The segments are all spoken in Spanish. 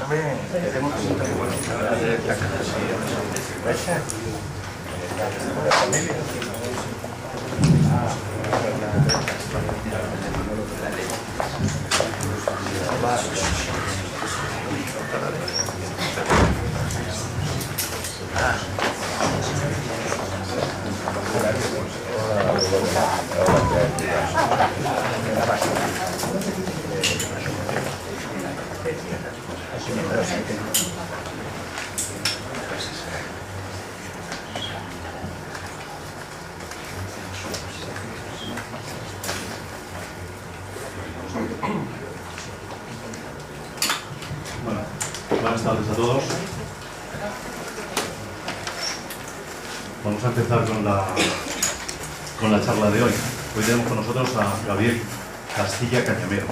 Bueno, buenas tardes a todos. Vamos a empezar con la charla de hoy. Hoy tenemos con nosotros a Gabriel Castilla Cañamero.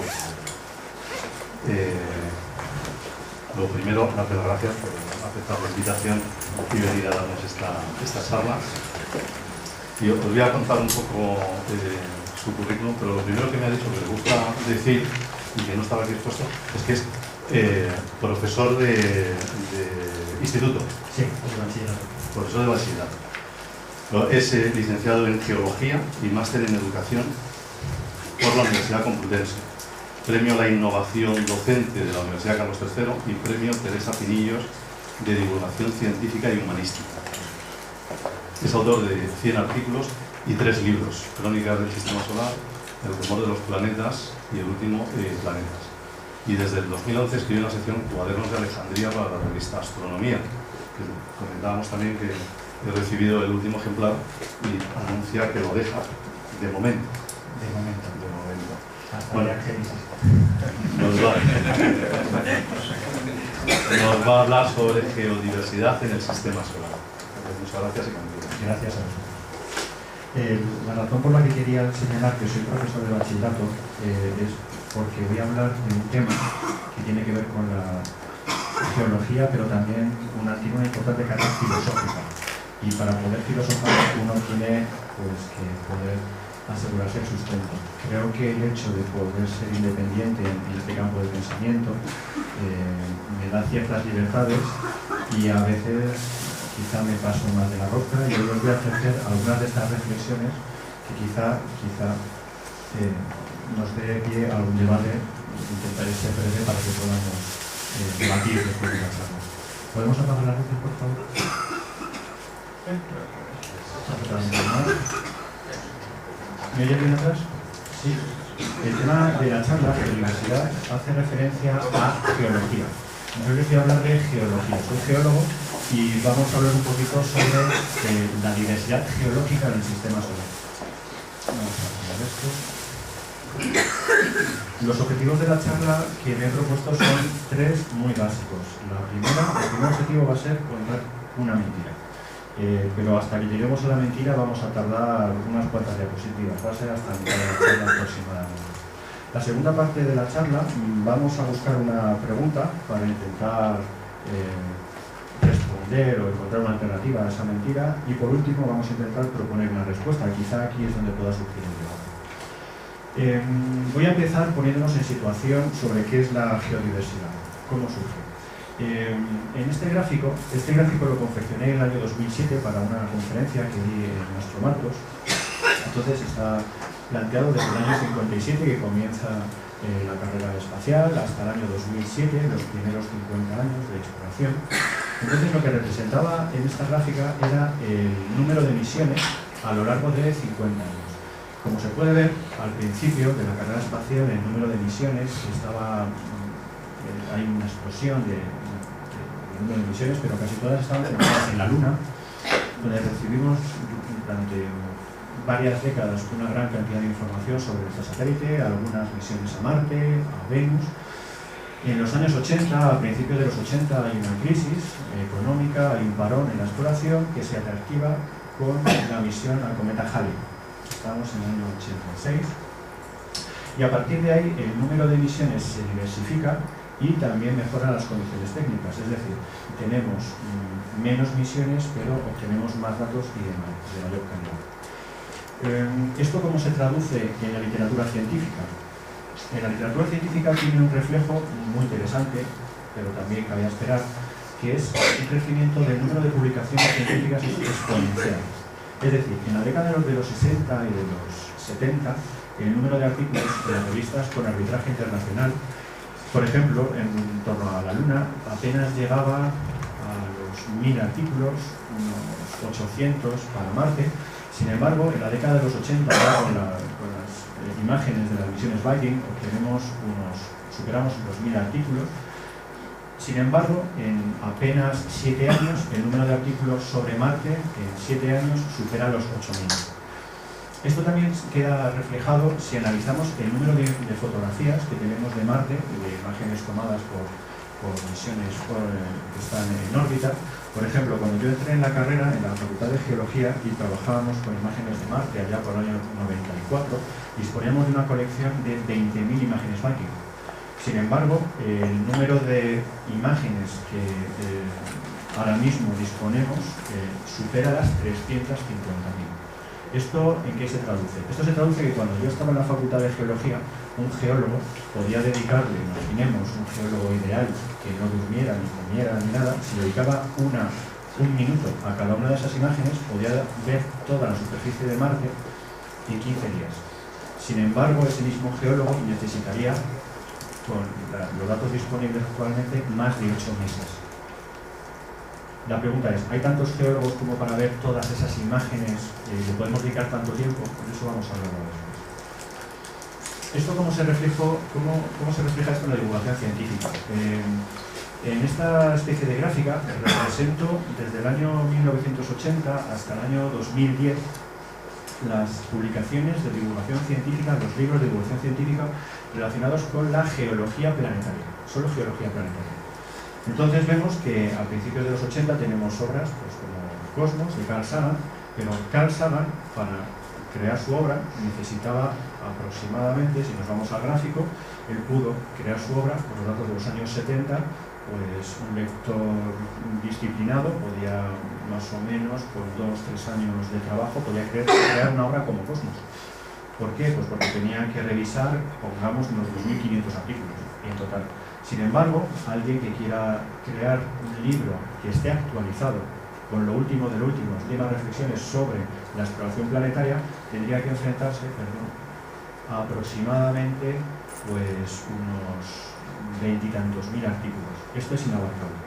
Lo primero, darle las gracias por aceptar la invitación y venir a darnos esta charla. Y os voy a contar un poco su currículum, pero lo primero que me ha dicho que le gusta decir, y que no estaba aquí expuesto, es que es profesor de instituto. Sí, de bachillerato. Profesor de bachillerato. Es licenciado en Geología y máster en Educación por la Universidad Complutense. Premio a la Innovación Docente de la Universidad Carlos III y Premio Teresa Pinillos de Divulgación Científica y Humanística. Es autor de 100 artículos y 3 libros: Crónicas del Sistema Solar, El rumor de los planetas y el último, Planetas. Y desde el 2011 escribió una sección Cuadernos de Alejandría para la revista Astronomía, que comentábamos también que he recibido el último ejemplar y anuncia que lo deja de momento. De momento. Hasta Bueno, la crisis. Nos va a hablar sobre geodiversidad en el sistema solar. Muchas gracias y continuamos. Gracias a vosotros. La razón por la que quería señalar que soy profesor de bachillerato es porque voy a hablar de un tema que tiene que ver con la geología, pero también tiene una importante carga filosófica. Y para poder filosofar uno tiene que poder asegurarse el sustento. Creo que el hecho de poder ser independiente en este campo de pensamiento me da ciertas libertades y a veces quizá me paso más de la rosca, y hoy os voy a ofrecer algunas de estas reflexiones que quizá nos dé pie a algún debate. Intentaré ser breve para que podamos debatir después de la charla. ¿Podemos apagar las luces, por favor? ¿Me oye bien atrás? Sí. El tema de la charla de la universidad hace referencia a geología. Yo les voy a hablar de geología. Soy geólogo y vamos a hablar un poquito sobre la diversidad geológica del sistema solar. Vamos a poner esto. Los objetivos de la charla que me he propuesto son 3 muy básicos. El primer objetivo va a ser contar una mentira. Pero hasta que lleguemos a la mentira vamos a tardar unas cuantas diapositivas, va a ser hasta mitad de la charla aproximadamente. La segunda parte de la charla vamos a buscar una pregunta para intentar responder o encontrar una alternativa a esa mentira, y por último vamos a intentar proponer una respuesta. Quizá aquí es donde pueda surgir el debate. Voy a empezar poniéndonos en situación sobre qué es la geodiversidad, cómo surge. En este gráfico lo confeccioné en el año 2007 para una conferencia que di en nuestro Marcos. Entonces está planteado desde el año 57, que comienza la carrera espacial, hasta el año 2007, los primeros 50 años de exploración. Entonces lo que representaba en esta gráfica era el número de misiones a lo largo de 50 años. Como se puede ver, al principio de la carrera espacial el número de misiones hay una explosión de número de misiones, pero casi todas estaban centradas en la Luna, donde recibimos durante varias décadas una gran cantidad de información sobre este satélite, algunas misiones a Marte, a Venus. En los años 80, a principios de los 80, hay una crisis económica, hay un parón en la exploración que se reactiva con la misión al cometa Halley. Estamos en el año 86. Y a partir de ahí el número de misiones se diversifica y también mejoran las condiciones técnicas, es decir, tenemos menos misiones pero obtenemos más datos y de mayor calidad. ¿Esto cómo se traduce en la literatura científica? En la literatura científica tiene un reflejo muy interesante pero también cabía esperar, que es un crecimiento del número de publicaciones científicas exponenciales. Es decir, en la década de los 60 y de los 70, el número de artículos de las revistas con arbitraje internacional, por ejemplo, en torno a la Luna, apenas llegaba a los 1000 artículos, unos 800 para Marte. Sin embargo, en la década de los 80, con las imágenes de las misiones Viking, superamos los 1000 artículos. Sin embargo, en apenas 7 años, el número de artículos sobre Marte, en 7 años, supera los 8000. Esto también queda reflejado si analizamos el número de fotografías que tenemos de Marte, de imágenes tomadas por misiones que están en órbita. Por ejemplo, cuando yo entré en la carrera, en la Facultad de Geología, y trabajábamos con imágenes de Marte allá por el año 94, disponíamos de una colección de 20.000 imágenes Viking. Sin embargo, el número de imágenes que ahora mismo disponemos supera las 350.000. ¿Esto en qué se traduce? Esto se traduce que cuando yo estaba en la Facultad de Geología, un geólogo podía dedicarle, imaginemos, un geólogo ideal que no durmiera, ni comiera, ni nada, si dedicaba un minuto a cada una de esas imágenes, podía ver toda la superficie de Marte en 15 días. Sin embargo, ese mismo geólogo necesitaría, con los datos disponibles actualmente, más de 8 meses. La pregunta es, ¿hay tantos geólogos como para ver todas esas imágenes y le podemos dedicar tanto tiempo? Por eso vamos a hablar después. ¿Esto cómo se refleja esto en la divulgación científica? En esta especie de gráfica represento desde el año 1980 hasta el año 2010 las publicaciones de divulgación científica, los libros de divulgación científica relacionados con la geología planetaria, solo geología planetaria. Entonces vemos que a principios de los 80 tenemos obras como Cosmos, de Carl Sagan, pero Carl Sagan, para crear su obra, necesitaba aproximadamente, si nos vamos al gráfico, él pudo crear su obra, por los datos de los años 70, pues un lector disciplinado podía más o menos, por 2-3 años de trabajo, podía crear una obra como Cosmos. ¿Por qué? Pues porque tenía que revisar, pongamos, unos 2.500 artículos en total. Sin embargo, alguien que quiera crear un libro que esté actualizado con lo último de lo último, las últimas reflexiones sobre la exploración planetaria, tendría que enfrentarse a aproximadamente pues, unos 20 y tantos mil artículos. Esto es inabarcable.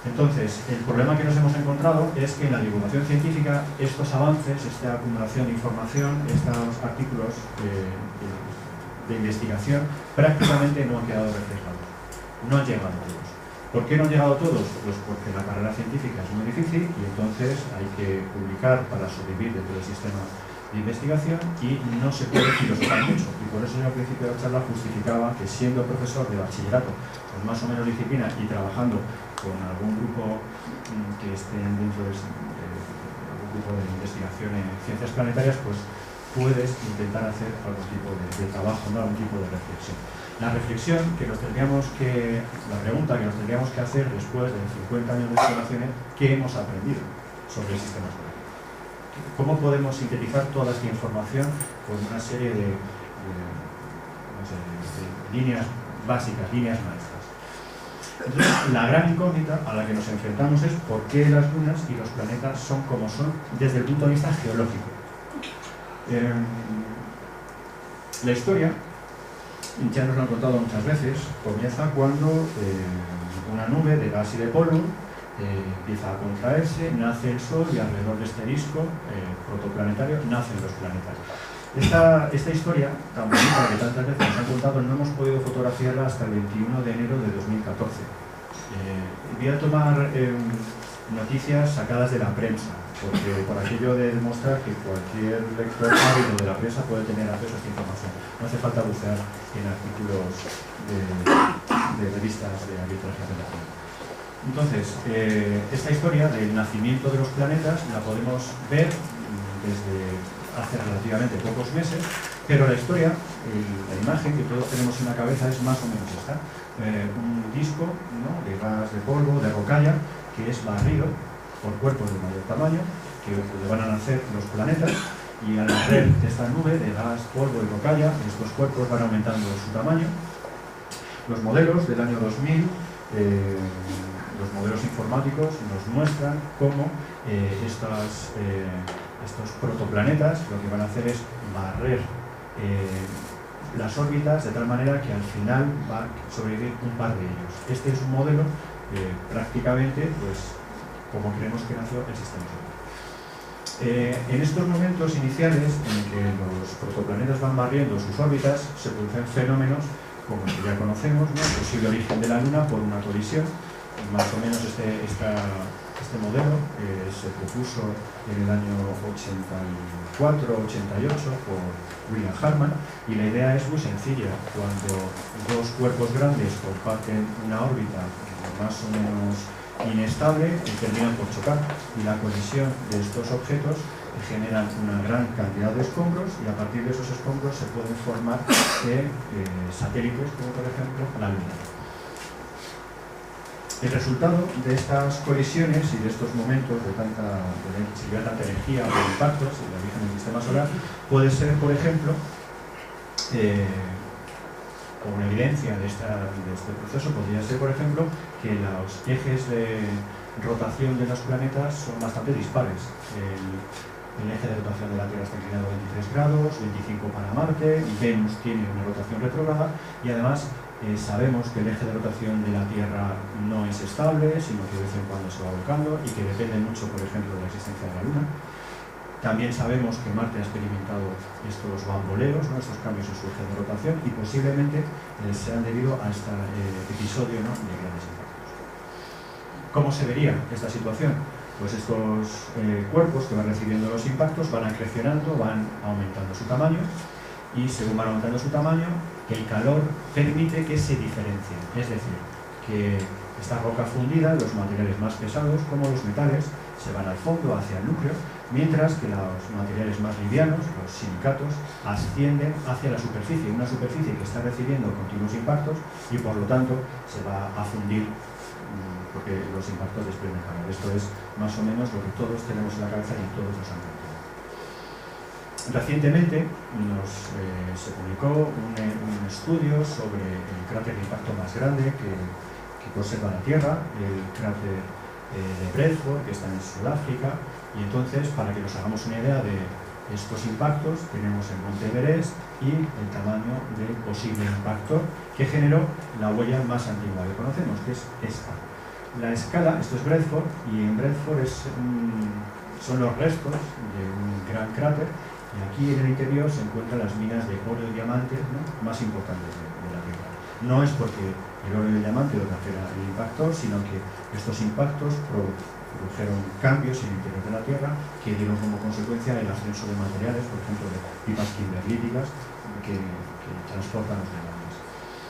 Entonces, el problema que nos hemos encontrado es que en la divulgación científica estos avances, esta acumulación de información, estos artículos de investigación prácticamente no han quedado reflejados. No han llegado todos. ¿Por qué no han llegado todos? Pues porque la carrera científica es muy difícil y entonces hay que publicar para sobrevivir dentro del sistema de investigación y no se puede filosofar mucho. Y por eso yo al principio de la charla justificaba que siendo profesor de bachillerato con más o menos disciplina y trabajando con algún grupo que estén dentro de algún grupo de investigación en ciencias planetarias, pues puedes intentar hacer algún tipo de trabajo, ¿no? Algún tipo de reflexión. La reflexión que nos tendríamos que, la pregunta que nos tendríamos que hacer después de 50 años de exploraciones, ¿qué hemos aprendido sobre el sistema solar? ¿Cómo podemos sintetizar toda esta información con una serie de líneas básicas, líneas maestras? Entonces, la gran incógnita a la que nos enfrentamos es por qué las lunas y los planetas son como son desde el punto de vista geológico. La historia, ya nos lo han contado muchas veces, comienza cuando una nube de gas y de polvo empieza a contraerse, nace el Sol y alrededor de este disco protoplanetario nacen los planetas. Esta historia tan bonita que tantas veces nos han contado no hemos podido fotografiarla hasta el 21 de enero de 2014. Voy a tomar noticias sacadas de la prensa, porque por aquello de demostrar que cualquier lector ávido de la prensa puede tener acceso a esta información. No hace falta bucear en artículos de revistas de arbitraje internacional. Entonces, esta historia del nacimiento de los planetas la podemos ver desde hace relativamente pocos meses, pero la historia, la imagen que todos tenemos en la cabeza es más o menos esta. Un disco, ¿no?, de gas, de polvo, de rocalla, que es barrido por cuerpos de mayor tamaño, que van a nacer los planetas, y al nacer esta nube de gas, polvo y rocalla, estos cuerpos van aumentando su tamaño. Los modelos del año 2000 los modelos informáticos nos muestran cómo estos protoplanetas lo que van a hacer es barrer las órbitas de tal manera que al final va a sobrevivir un par de ellos. Este es un modelo prácticamente pues, como creemos que nació el sistema solar. En estos momentos iniciales en que los protoplanetas van barriendo sus órbitas, se producen fenómenos como el que ya conocemos, ¿no? El posible origen de la Luna por una colisión. Más o menos este modelo se propuso en el año 84-88 por William Hartmann, y la idea es muy sencilla. Cuando dos cuerpos grandes comparten una órbita más o menos inestable, terminan por chocar, y la colisión de estos objetos generan una gran cantidad de escombros, y a partir de esos escombros se pueden formar satélites, como por ejemplo la Luna. El resultado de estas colisiones y de estos momentos de tanta energía o de impactos en el origen del sistema solar puede ser, por ejemplo, como una evidencia de este proceso, podría ser, por ejemplo, que los ejes de rotación de los planetas son bastante dispares. El eje de rotación de la Tierra está inclinado 23 grados, 25 para Marte, y Venus tiene una rotación retrógrada, y además sabemos que el eje de rotación de la Tierra no es estable, sino que de vez en cuando se va volcando y que depende mucho, por ejemplo, de la existencia de la Luna. También sabemos que Marte ha experimentado estos bamboleos, ¿no? Estos cambios en su eje de rotación, y posiblemente sean debido a este episodio, ¿no? de grandes impactos. ¿Cómo se vería esta situación? Pues estos cuerpos que van recibiendo los impactos van acrecionando, van aumentando su tamaño, y según van aumentando su tamaño, el calor permite que se diferencien. Es decir, que esta roca fundida, los materiales más pesados, como los metales, se van al fondo, hacia el núcleo, mientras que los materiales más livianos, los silicatos, ascienden hacia la superficie, una superficie que está recibiendo continuos impactos y por lo tanto se va a fundir porque los impactos desprenden calor. Esto es más o menos lo que todos tenemos en la cabeza y todos nos han planteado. Recientemente se publicó un estudio sobre el cráter de impacto más grande que conserva la Tierra, el cráter de Bredford, que está en Sudáfrica, y entonces, para que nos hagamos una idea de estos impactos, tenemos el Monte Everest y el tamaño del posible impacto que generó la huella más antigua que conocemos, que es esta. La escala, esto es Bredford, y en Bredford son los restos de un gran cráter, y aquí en el interior se encuentran las minas de oro y diamante, ¿no? más importantes de la Tierra. No es porque el oro y el diamante lo que altera el impactor, sino que estos impactos produjeron cambios en el interior de la Tierra que dieron como consecuencia el ascenso de materiales, por ejemplo, de pipas kimberlíticas que transportan los diamantes.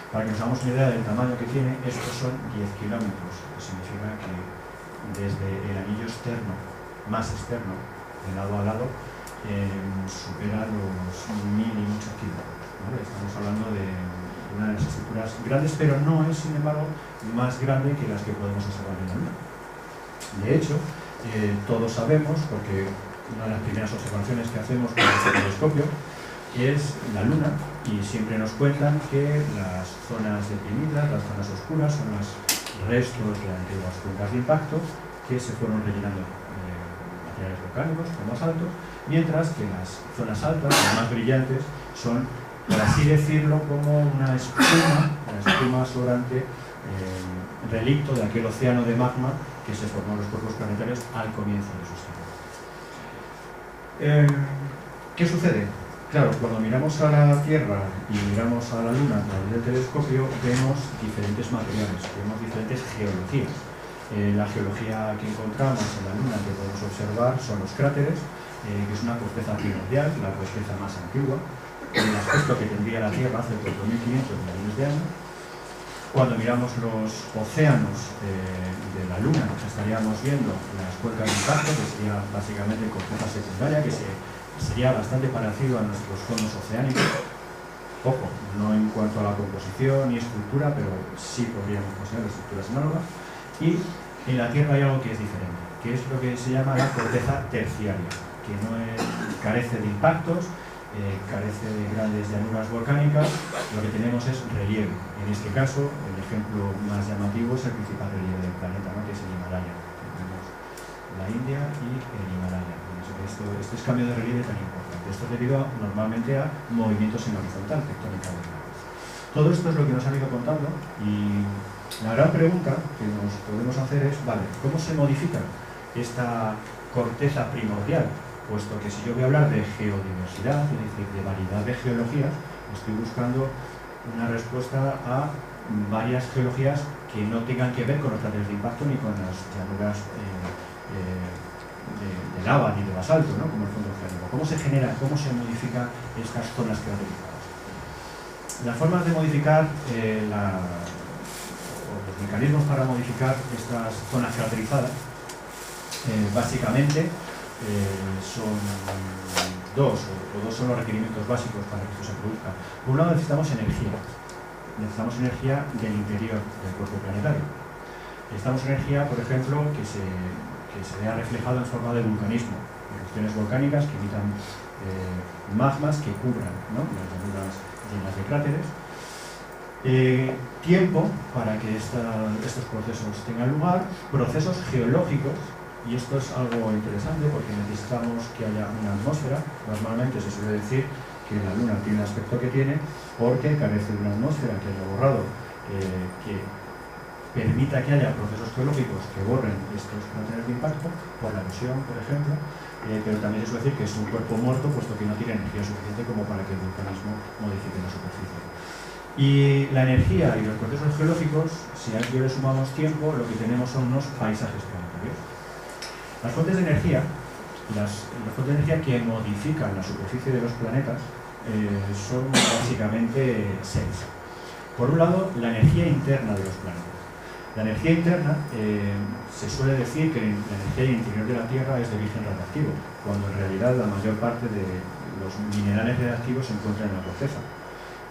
Para que nos hagamos una idea del tamaño que tiene, estos son 10 kilómetros, que significa que desde el anillo externo, más externo, de lado a lado, supera los 1000 y muchos kilómetros, ¿vale? Estamos hablando de una de las estructuras grandes, pero no es, sin embargo, más grande que las que podemos observar en la Luna. De hecho, todos sabemos, porque una de las primeras observaciones que hacemos con este telescopio es la Luna, y siempre nos cuentan que las zonas deprimidas, las zonas oscuras, son los restos de antiguas cuencas de impacto que se fueron rellenando materiales volcánicos más altos, mientras que las zonas altas, las más brillantes, son, por así decirlo, como una espuma sobrante, relicto de aquel océano de magma que se formó en los cuerpos planetarios al comienzo de su historia. ¿Qué sucede? Claro, cuando miramos a la Tierra y miramos a la Luna a través del telescopio, vemos diferentes materiales, vemos diferentes geologías. La geología que encontramos en la Luna que podemos observar son los cráteres, que es una corteza primordial, la corteza más antigua, el aspecto que tendría la Tierra hace 4.500 millones de años. Cuando miramos los océanos de la Luna, estaríamos viendo las cuencas de impacto, que sería básicamente corteza secundaria, que sería bastante parecido a nuestros fondos oceánicos. Ojo, no en cuanto a la composición y estructura, pero sí podríamos considerar estructuras análogas. Y en la Tierra hay algo que es diferente, que es lo que se llama la corteza terciaria, que no carece de impactos, carece de grandes llanuras volcánicas, lo que tenemos es relieve. En este caso, el ejemplo más llamativo es el principal relieve del planeta, ¿no?, que es el Himalaya. Tenemos la India y el Himalaya. Este es cambio de relieve tan importante. Esto es debido normalmente a movimientos en horizontal, tectónicamente. Todo esto es lo que nos han ido contando, y la gran pregunta que nos podemos hacer es, vale, ¿cómo se modifica esta corteza primordial? Puesto que si yo voy a hablar de geodiversidad, es decir, de variedad de geologías, estoy buscando una respuesta a varias geologías que no tengan que ver con los cráteres de impacto ni con las llanuras de lava ni de basalto, ¿no?, como el fondo oceánico. ¿Cómo se genera, cómo se modifican estas zonas caracterizadas? Las formas de modificar los mecanismos para modificar estas zonas caracterizadas básicamente son dos son los requerimientos básicos para que esto se produzca. Por un lado, necesitamos energía del interior del cuerpo planetario. Necesitamos energía, por ejemplo, que se vea reflejado en forma de vulcanismo, erupciones volcánicas que emitan magmas que cubran, ¿no?, las llanuras llenas de cráteres. Tiempo para que estos procesos tengan lugar, procesos geológicos. Y esto es algo interesante porque necesitamos que haya una atmósfera. Normalmente se suele decir que la Luna tiene el aspecto que tiene porque carece de una atmósfera que haya borrado, que permita que haya procesos geológicos que borren estos cráteres de impacto, por la erosión, por ejemplo, pero también se suele decir que es un cuerpo muerto puesto que no tiene energía suficiente como para que el vulcanismo modifique la superficie. Y la energía y los procesos geológicos, si a ello le sumamos tiempo, lo que tenemos son unos paisajes planetarios. Las fuentes de energía, que modifican la superficie de los planetas son básicamente seis. Por un lado, la energía interna de los planetas. La energía interna, se suele decir que la energía interior de la Tierra es de origen radiactivo, cuando en realidad la mayor parte de los minerales radiactivos se encuentran en la corteza.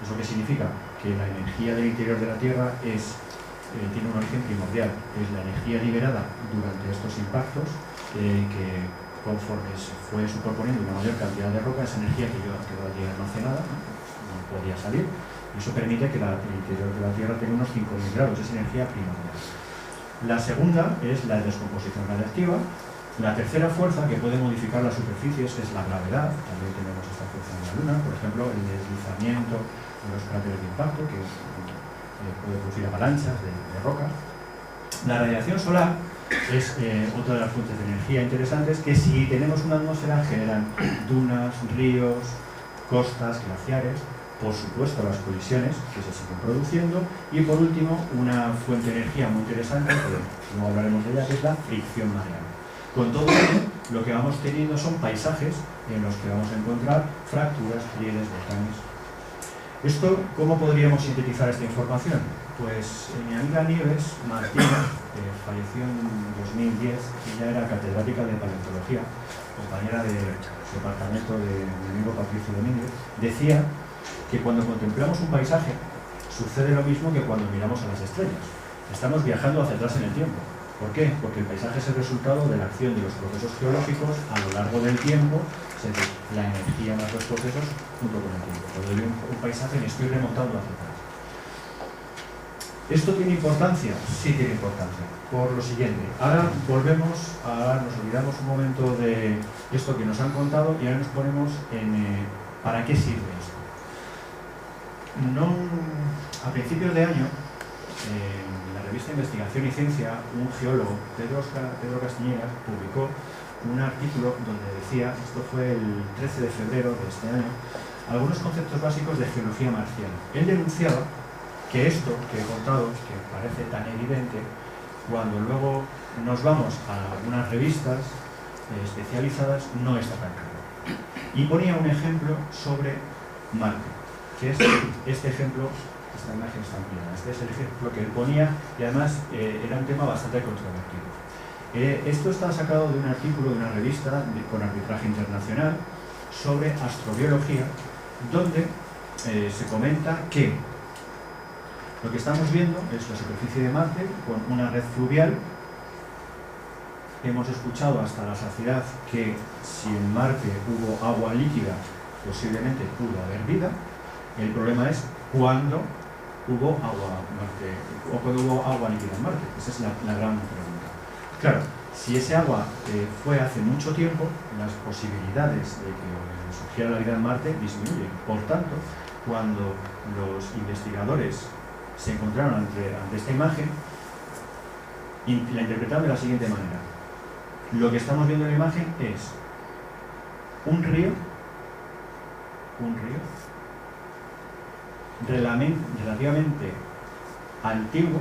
¿Eso qué significa? Que la energía del interior de la Tierra tiene un origen primordial, es la energía liberada durante estos impactos, que conforme se fue superponiendo una mayor cantidad de roca, esa energía que quedó allí almacenada, no podía salir, y eso permite que el interior de la Tierra tenga unos 5.000 grados, es energía primordial. La segunda es la descomposición radiactiva. La tercera fuerza que puede modificar las superficies es la gravedad. También tenemos esta fuerza en la Luna, por ejemplo, el deslizamiento de los cráteres de impacto, que puede producir avalanchas de roca. La radiación solar es otra de las fuentes de energía interesantes, que si tenemos una atmósfera generan dunas, ríos, costas, glaciares, por supuesto las colisiones que se siguen produciendo, y por último una fuente de energía muy interesante, que luego hablaremos de ella, que es la fricción mareal. Con todo ello, lo que vamos teniendo son paisajes en los que vamos a encontrar fracturas, pliegues, volcanes. ¿Esto cómo podríamos sintetizar esta información? Pues mi amiga Nieves Martínez, que falleció en 2010, ella era catedrática de paleontología, compañera del departamento de mi amigo Patricio Domínguez, decía que cuando contemplamos un paisaje sucede lo mismo que cuando miramos a las estrellas. Estamos viajando hacia atrás en el tiempo. ¿Por qué? Porque el paisaje es el resultado de la acción de los procesos geológicos a lo largo del tiempo, es decir, la energía más los procesos junto con el tiempo. Cuando yo veo un paisaje me estoy remontando hacia atrás. ¿Esto tiene importancia? Sí tiene importancia. Por lo siguiente, ahora nos olvidamos un momento de esto que nos han contado y ahora nos ponemos en ¿para qué sirve esto? A principios de año, en la revista Investigación y Ciencia, un geólogo, Pedro Castiñeras, publicó un artículo donde decía, esto fue el 13 de febrero de este año, algunos conceptos básicos de geología marciana. Él denunciaba que esto que he contado, que parece tan evidente, cuando luego nos vamos a algunas revistas especializadas, no está tan claro. Y ponía un ejemplo sobre Marte, que es este ejemplo, esta imagen está ampliada. Este es el ejemplo que él ponía y además era un tema bastante controvertido. Esto está sacado de un artículo de una revista con arbitraje internacional sobre astrobiología, donde se comenta que lo que estamos viendo es la superficie de Marte con una red fluvial. Hemos escuchado hasta la saciedad que si en Marte hubo agua líquida posiblemente pudo haber vida. El problema es cuándo hubo agua o cuando hubo agua líquida en Marte. Esa es la gran pregunta. Claro, si ese agua fue hace mucho tiempo, las posibilidades de que surgiera la vida en Marte disminuyen. Por tanto, cuando los investigadores se encontraron ante esta imagen, la interpretaron de la siguiente manera. Lo que estamos viendo en la imagen es un río relativamente antiguo,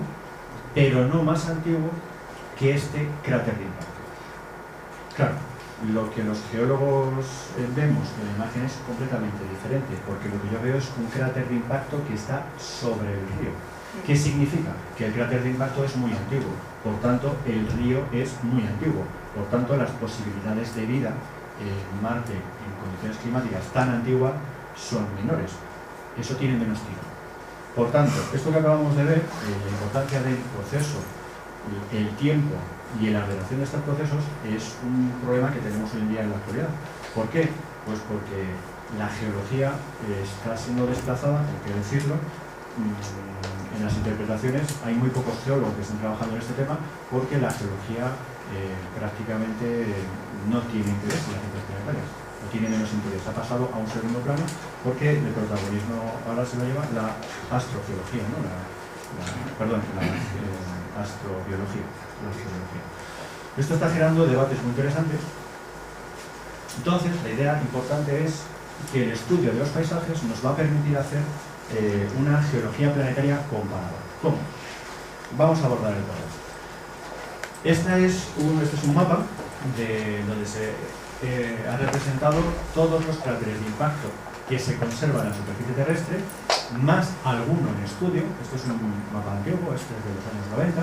pero no más antiguo que este cráter de impacto. Claro, lo que los geólogos vemos en la imagen es completamente diferente, porque lo que yo veo es un cráter de impacto que está sobre el río. ¿Qué significa? Que el cráter de impacto es muy antiguo, por tanto el río es muy antiguo, por tanto las posibilidades de vida en Marte en condiciones climáticas tan antiguas son menores. Eso tiene menos tiro. Por tanto, esto que acabamos de ver, la importancia del proceso, el tiempo y la relación de estos procesos es un problema que tenemos hoy en día en la actualidad. ¿Por qué? Pues porque la geología está siendo desplazada, hay que decirlo. En las interpretaciones hay muy pocos geólogos que estén trabajando en este tema porque la geología prácticamente no tiene interés en las ciencias planetarias, no tiene menos interés, ha pasado a un segundo plano porque el protagonismo ahora se lo lleva la astrogeología, ¿no? la astrobiología. Esto está generando debates muy interesantes. Entonces, la idea importante es que el estudio de los paisajes nos va a permitir hacer una geología planetaria comparada. ¿Cómo? Vamos a abordar el problema. Este es un mapa donde se ha representado todos los cráteres de impacto que se conservan en la superficie terrestre, más alguno en estudio. Esto es un mapa antiguo, este es de los años 90,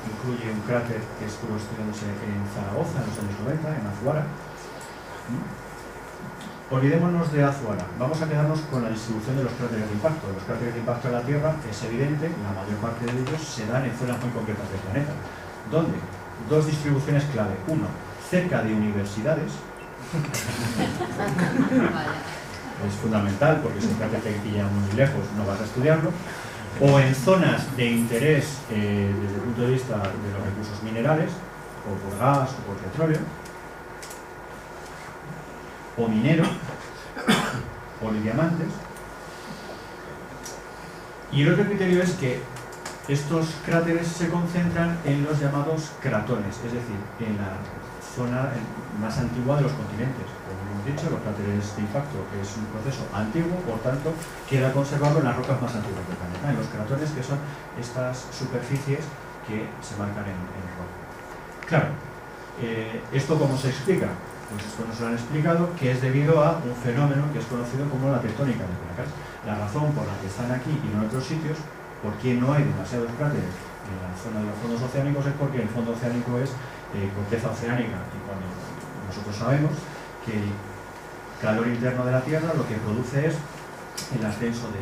incluye un cráter que estuvo estudiándose en Zaragoza en los años 90, en Azuara. Olvidémonos de Azuara, vamos a quedarnos con la distribución de los cráteres de impacto. Los cráteres de impacto en la Tierra, es evidente, la mayor parte de ellos se dan en zonas muy concretas del planeta. ¿Dónde? Dos distribuciones clave. Uno, cerca de universidades. Es fundamental porque si un cráter te pilla muy lejos no vas a estudiarlo. O en zonas de interés desde el punto de vista de los recursos minerales, o por gas o por petróleo, o minero, o de diamantes. Y el otro criterio es que estos cráteres se concentran en los llamados cratones, es decir, en la zona más antigua de los continentes. Como hemos dicho, los cráteres de impacto es un proceso antiguo, por tanto, queda conservado en las rocas más antiguas del planeta, en los cratones, que son estas superficies que se marcan en rojo. Claro, ¿esto cómo se explica? Pues esto nos lo han explicado, que es debido a un fenómeno que es conocido como la tectónica de placas. La razón por la que están aquí y no en otros sitios, por qué no hay demasiados cráteres en la zona de los fondos oceánicos, es porque el fondo oceánico es corteza oceánica, y cuando nosotros sabemos que el calor interno de la Tierra lo que produce es el ascenso de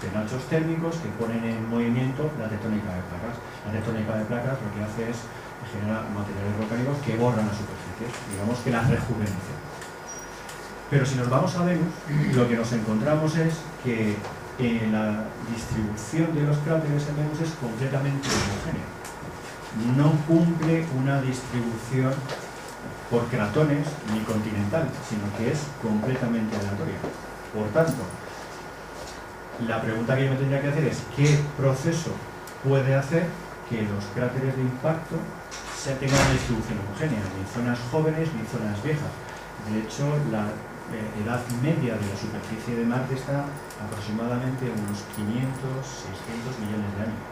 penachos térmicos que ponen en movimiento la tectónica de placas. La tectónica de placas lo que hace es genera materiales volcánicos que borran las superficies, digamos que las rejuvenecen. Pero si nos vamos a Venus, lo que nos encontramos es que la distribución de los cráteres en Venus es completamente homogénea. No cumple una distribución por cratones ni continental, sino que es completamente aleatoria. Por tanto, la pregunta que yo me tendría que hacer es ¿qué proceso puede hacer que los cráteres de impacto tengan una distribución homogénea, ni zonas jóvenes ni zonas viejas? De hecho, la edad media de la superficie de Marte está aproximadamente unos 500, 600 millones de años.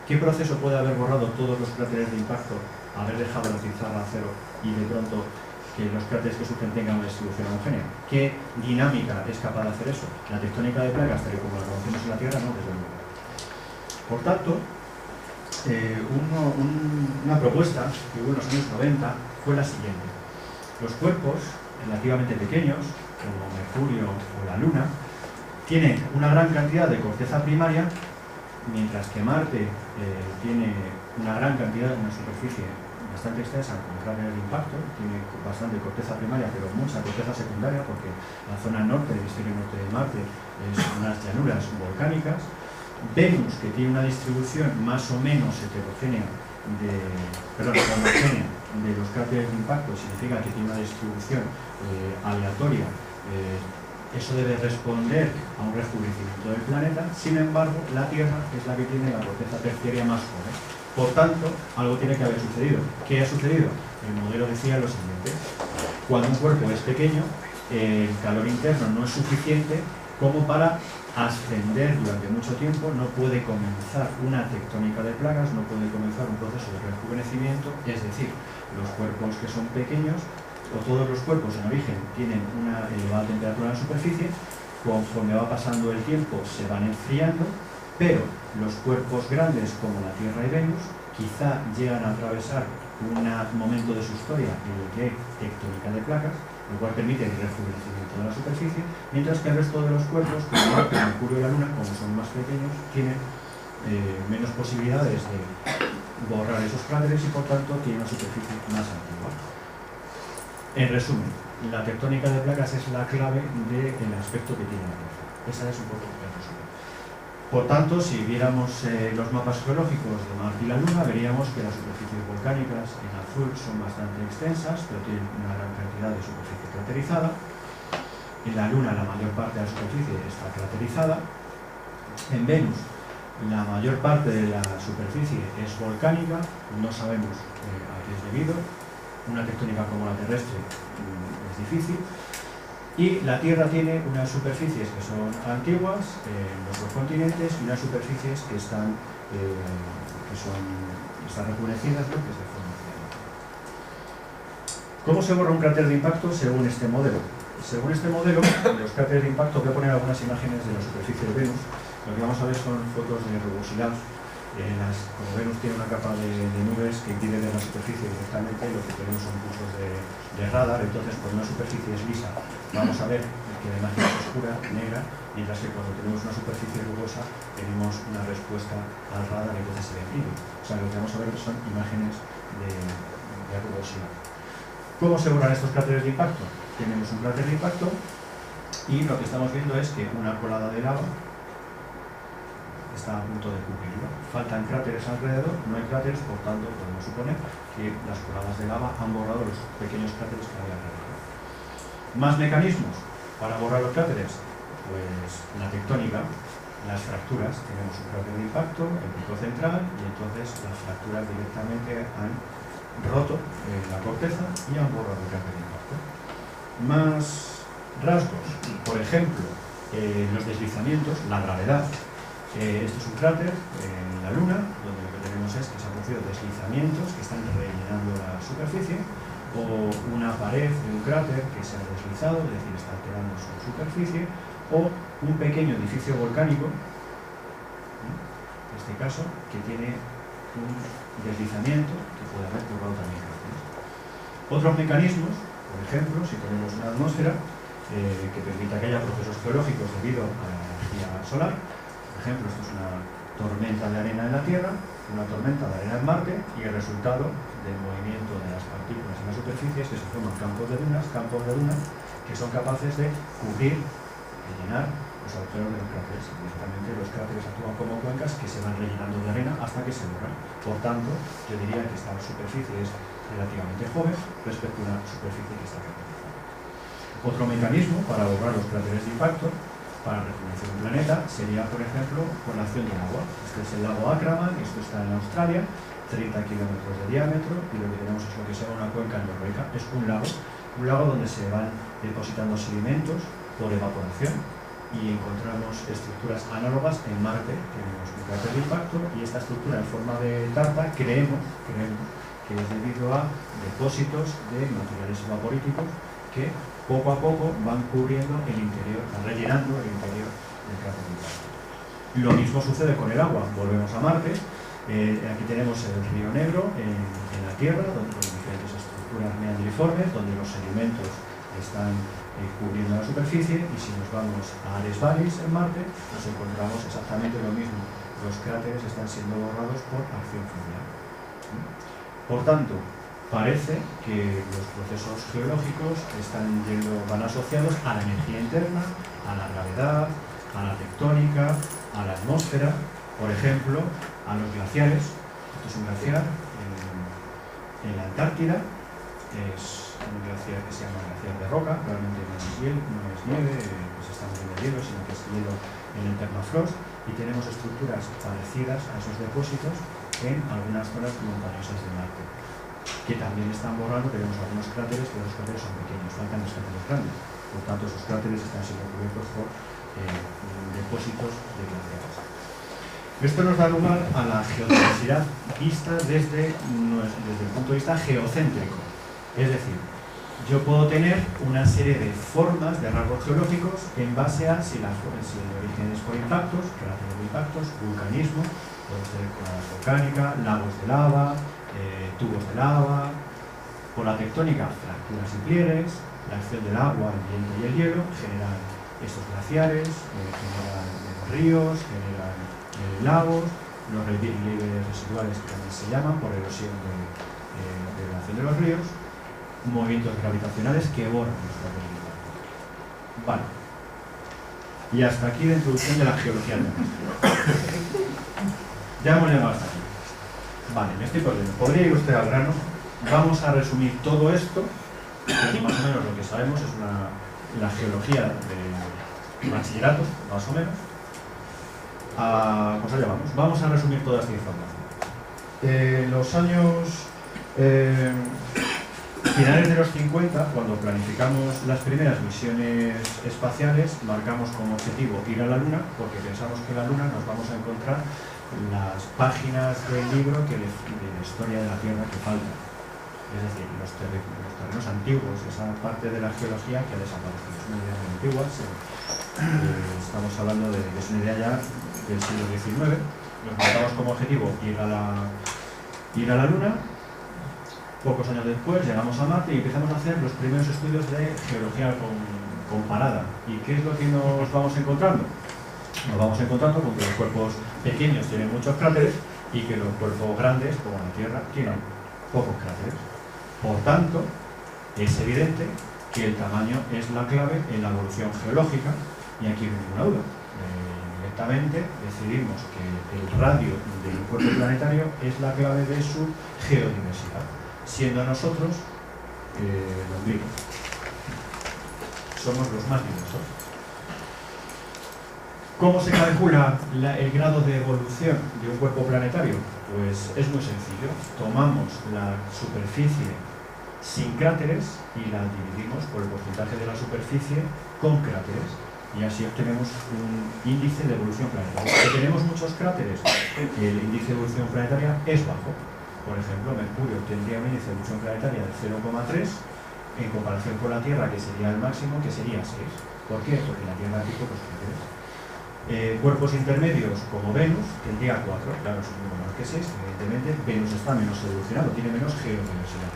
¿Qué proceso puede haber borrado todos los cráteres de impacto, haber dejado la pizarra a cero y de pronto que los cráteres que surgen tengan una distribución homogénea? ¿Qué dinámica es capaz de hacer eso? La tectónica de placas, tal y como la conocemos en la Tierra, no, desde luego. Por tanto, una propuesta que hubo en los años 90 fue la siguiente. Los cuerpos relativamente pequeños, como Mercurio o la Luna, tienen una gran cantidad de corteza primaria, mientras que Marte tiene una gran cantidad, una superficie bastante extensa con cráteres de impacto, tiene bastante corteza primaria, pero mucha corteza secundaria, porque la zona norte del hemisferio norte de Marte es unas llanuras volcánicas. Venus, que tiene una distribución más o menos homogénea de los cráteres de impacto, significa que tiene una distribución aleatoria. Eso debe responder a un rejuvenecimiento del planeta. Sin embargo, la Tierra es la que tiene la corteza terciaria más joven. Por tanto, algo tiene que haber sucedido. ¿Qué ha sucedido? El modelo decía lo siguiente: cuando un cuerpo es pequeño, el calor interno no es suficiente como para ascender durante mucho tiempo, no puede comenzar una tectónica de placas, no puede comenzar un proceso de rejuvenecimiento. Es decir, los cuerpos que son pequeños, o todos los cuerpos en origen, tienen una elevada temperatura en la superficie. Conforme va pasando el tiempo se van enfriando, pero los cuerpos grandes como la Tierra y Venus quizá llegan a atravesar un momento de su historia en el que hay tectónica de placas, lo cual permite el rejuvenecimiento de la superficie, mientras que el resto de los cuerpos, como Marte, Mercurio y la Luna, como son más pequeños, tienen menos posibilidades de borrar esos cráteres y por tanto tienen una superficie más antigua. En resumen, la tectónica de placas es la clave del aspecto que tiene la Tierra. Esa es un poco el resumen. Por tanto, si viéramos los mapas geológicos de Marte y la Luna, veríamos que las superficies volcánicas en azul son bastante extensas, pero tienen una gran cantidad de superficie craterizada. En la Luna la mayor parte de la superficie está craterizada. En Venus la mayor parte de la superficie es volcánica, no sabemos a qué es debido. Una tectónica como la terrestre es difícil. Y la Tierra tiene unas superficies que son antiguas en los dos continentes y unas superficies que están rejuvenecidas, ¿no? Que se forman. ¿Cómo se borra un cráter de impacto según este modelo? Según este modelo, los cráteres de impacto, voy a poner algunas imágenes de la superficie de Venus. Lo que vamos a ver son fotos de rugosidad. Como Venus tiene una capa de nubes que impide ver la superficie directamente, lo que tenemos son pulsos de radar. Entonces, cuando una superficie es lisa, vamos a ver que la imagen es oscura, negra, mientras que cuando tenemos una superficie rugosa tenemos una respuesta al radar y entonces se ve brillo. O sea, lo que vamos a ver son imágenes de rugosidad. ¿Cómo se borran estos cráteres de impacto? Tenemos un cráter de impacto y lo que estamos viendo es que una colada de lava está a punto de cubrirlo. Faltan cráteres alrededor, no hay cráteres, por tanto podemos suponer que las coladas de lava han borrado los pequeños cráteres que había alrededor. ¿Más mecanismos para borrar los cráteres? Pues la tectónica, las fracturas. Tenemos un cráter de impacto, el pico central, y entonces las fracturas directamente han roto la corteza y han borrado el cráter de impacto. Más rasgos, por ejemplo, los deslizamientos, la gravedad. Esto es un cráter en la Luna, donde lo que tenemos es que se han producido deslizamientos que están rellenando la superficie, o una pared de un cráter que se ha deslizado, es decir, está alterando su superficie, o un pequeño edificio volcánico, en este caso, que tiene un deslizamiento que puede haber borrado también cráteres. Otros mecanismos, por ejemplo, si tenemos una atmósfera que permita que haya procesos geológicos debido a la energía solar. Por ejemplo, esto es una tormenta de arena en la Tierra, una tormenta de arena en Marte, y el resultado del movimiento de las partículas en la superficie es que se forman campos de dunas que son capaces de cubrir, de llenar los agujeros de los cráteres. Directamente los cráteres actúan como cuencas que se van rellenando de arena hasta que se borran. Por tanto, yo diría que esta superficie es relativamente joven respecto a una superficie que está craterizada. Otro mecanismo para borrar los cráteres de impacto para rejuvenecer un planeta sería, por ejemplo, con la acción del agua. Este es el lago Akraman, esto está en Australia, 30 kilómetros de diámetro, y lo que tenemos es lo que se llama una cuenca endorreica. Es un lago donde se van depositando sedimentos por evaporación, y encontramos estructuras análogas en Marte. Tenemos un cráter de impacto y esta estructura en forma de tarta creemos que es debido a depósitos de materiales evaporíticos que poco a poco van cubriendo el interior, van rellenando el interior del cráter de impacto. Lo mismo sucede con el agua. Volvemos a Marte. Aquí tenemos el río Negro en la Tierra, donde con diferentes estructuras meandriformes, donde los sedimentos están cubriendo la superficie, y si nos vamos a Ares Vallis en Marte, nos encontramos exactamente lo mismo. Los cráteres están siendo borrados por acción fluvial. Por tanto, parece que los procesos geológicos van asociados a la energía interna, a la gravedad, a la tectónica, a la atmósfera, por ejemplo, a los glaciares. Esto es un glaciar en la Antártida, es un glaciar que se llama glaciar de roca, realmente no es nieve, que se está moviendo hielo, sino que es hielo en el permafrost, y tenemos estructuras parecidas a esos depósitos en algunas zonas montañosas de Marte, que también están borrando. Tenemos algunos cráteres, pero los cráteres son pequeños, faltan los cráteres grandes. Por tanto, esos cráteres están siendo cubiertos por depósitos de glaciares. Esto nos da lugar a la geodiversidad vista desde el punto de vista geocéntrico. Es decir, yo puedo tener una serie de formas, de rasgos geológicos, en base a si el origen es por impactos, cráteres de impactos, vulcanismo, puede ser coladas volcánica, lagos de lava, tubos de lava, por la tectónica, fracturas y pliegues, la acción del agua, el viento y el hielo generan estos glaciares, generan ríos, generan lagos, los relieves residuales que también se llaman por erosión de la acción de los ríos, movimientos gravitacionales que borran los cráteres de impacto. Vale. Y hasta aquí la introducción de la geología terrestre. Ya hemos llegado hasta aquí. Vale, me estoy perdiendo. ¿Podría ir usted al grano? Vamos a resumir todo esto, que es más o menos lo que sabemos, es la geología de bachillerato, más o menos. Pues allá vamos. Vamos a resumir toda esta información. Los años finales de los 50, cuando planificamos las primeras misiones espaciales, marcamos como objetivo ir a la Luna, porque pensamos que en la Luna nos vamos a encontrar las páginas del libro de la historia de la Tierra que faltan. Es decir, los terrenos antiguos, esa parte de la geología que ha desaparecido. Es una idea muy antigua, estamos hablando de que es una idea ya del siglo XIX. Nos marcamos como objetivo ir a la Luna. Pocos años después llegamos a Marte y empezamos a hacer los primeros estudios de geología comparada. ¿Y qué es lo que nos vamos encontrando? Nos vamos encontrando con que los cuerpos pequeños tienen muchos cráteres y que los cuerpos grandes, como la Tierra, tienen pocos cráteres. Por tanto, es evidente que el tamaño es la clave en la evolución geológica, y aquí no hay ninguna duda. Directamente decidimos que el radio del cuerpo planetario es la clave de su geodiversidad, siendo nosotros el ombligo. Somos los más diversos. ¿Cómo se calcula el grado de evolución de un cuerpo planetario? Pues es muy sencillo. Tomamos la superficie sin cráteres y la dividimos por el porcentaje de la superficie con cráteres, y así obtenemos un índice de evolución planetaria. Si tenemos muchos cráteres, el índice de evolución planetaria es bajo. Por ejemplo, Mercurio tendría un índice de evolución planetaria de 0,3 en comparación con la Tierra, que sería el máximo, que sería 6. ¿Por qué? Porque la Tierra tiene pocos cráteres. Cuerpos intermedios como Venus tendría 4, claro, es un número menor que 6, evidentemente Venus está menos evolucionado, tiene menos geodiversidad.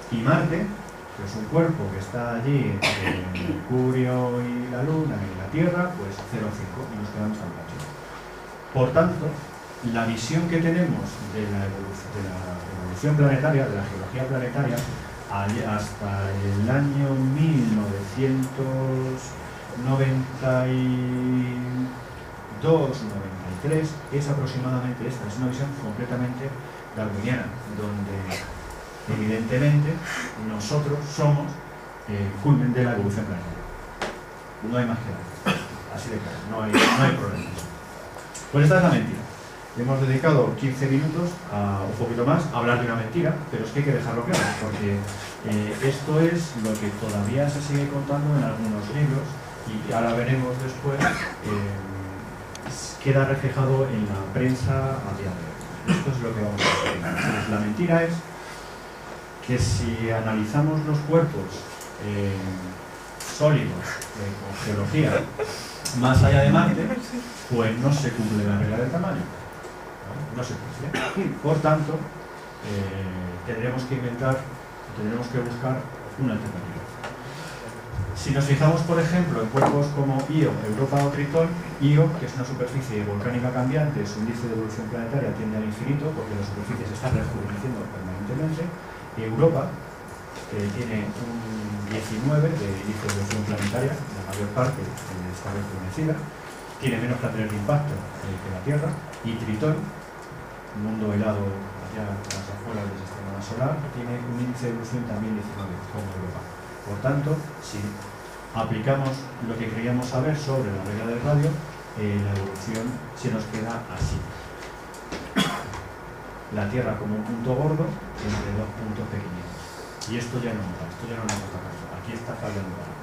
Y Marte, que es un cuerpo que está allí entre Mercurio y la Luna y la Tierra, pues 0,5, y nos quedamos tan bajo. Por tanto, la visión que tenemos de la evolución planetaria, de la geología planetaria, hasta el año 1992-93, es aproximadamente esta. Es una visión completamente darwiniana, donde evidentemente nosotros somos el culmen de la evolución planetaria. No hay más que nada. Así de claro, no hay problemas. Pues esta es la mentira. Hemos dedicado 15 minutos, un poquito más, a hablar de una mentira, pero es que hay que dejarlo claro, porque esto es lo que todavía se sigue contando en algunos libros, y ahora veremos después, queda reflejado en la prensa a día de hoy. Esto es lo que vamos a hacer. La mentira es que si analizamos los cuerpos sólidos con geología más allá de Marte, pues no se cumple la regla del tamaño. No se cumple. Por tanto, tendremos que buscar una alternativa. Si nos fijamos, por ejemplo, en cuerpos como Io, Europa o Tritón, Io, que es una superficie volcánica cambiante, su índice de evolución planetaria tiende al infinito porque la superficie se está rejuveneciendo permanentemente. Europa, que tiene un 19 de índice de evolución planetaria, la mayor parte está rejuvenecida, tiene menos cráteres de impacto que la Tierra, y Tritón, un mundo helado allá a las afueras del sistema solar, tiene un índice de evolución también 19, como Europa. Por tanto, si aplicamos lo que creíamos saber sobre la regla del radio, la evolución se nos queda así. La Tierra como un punto gordo entre dos puntos pequeñitos. Y esto ya no nos gusta caso. Aquí está fallando algo.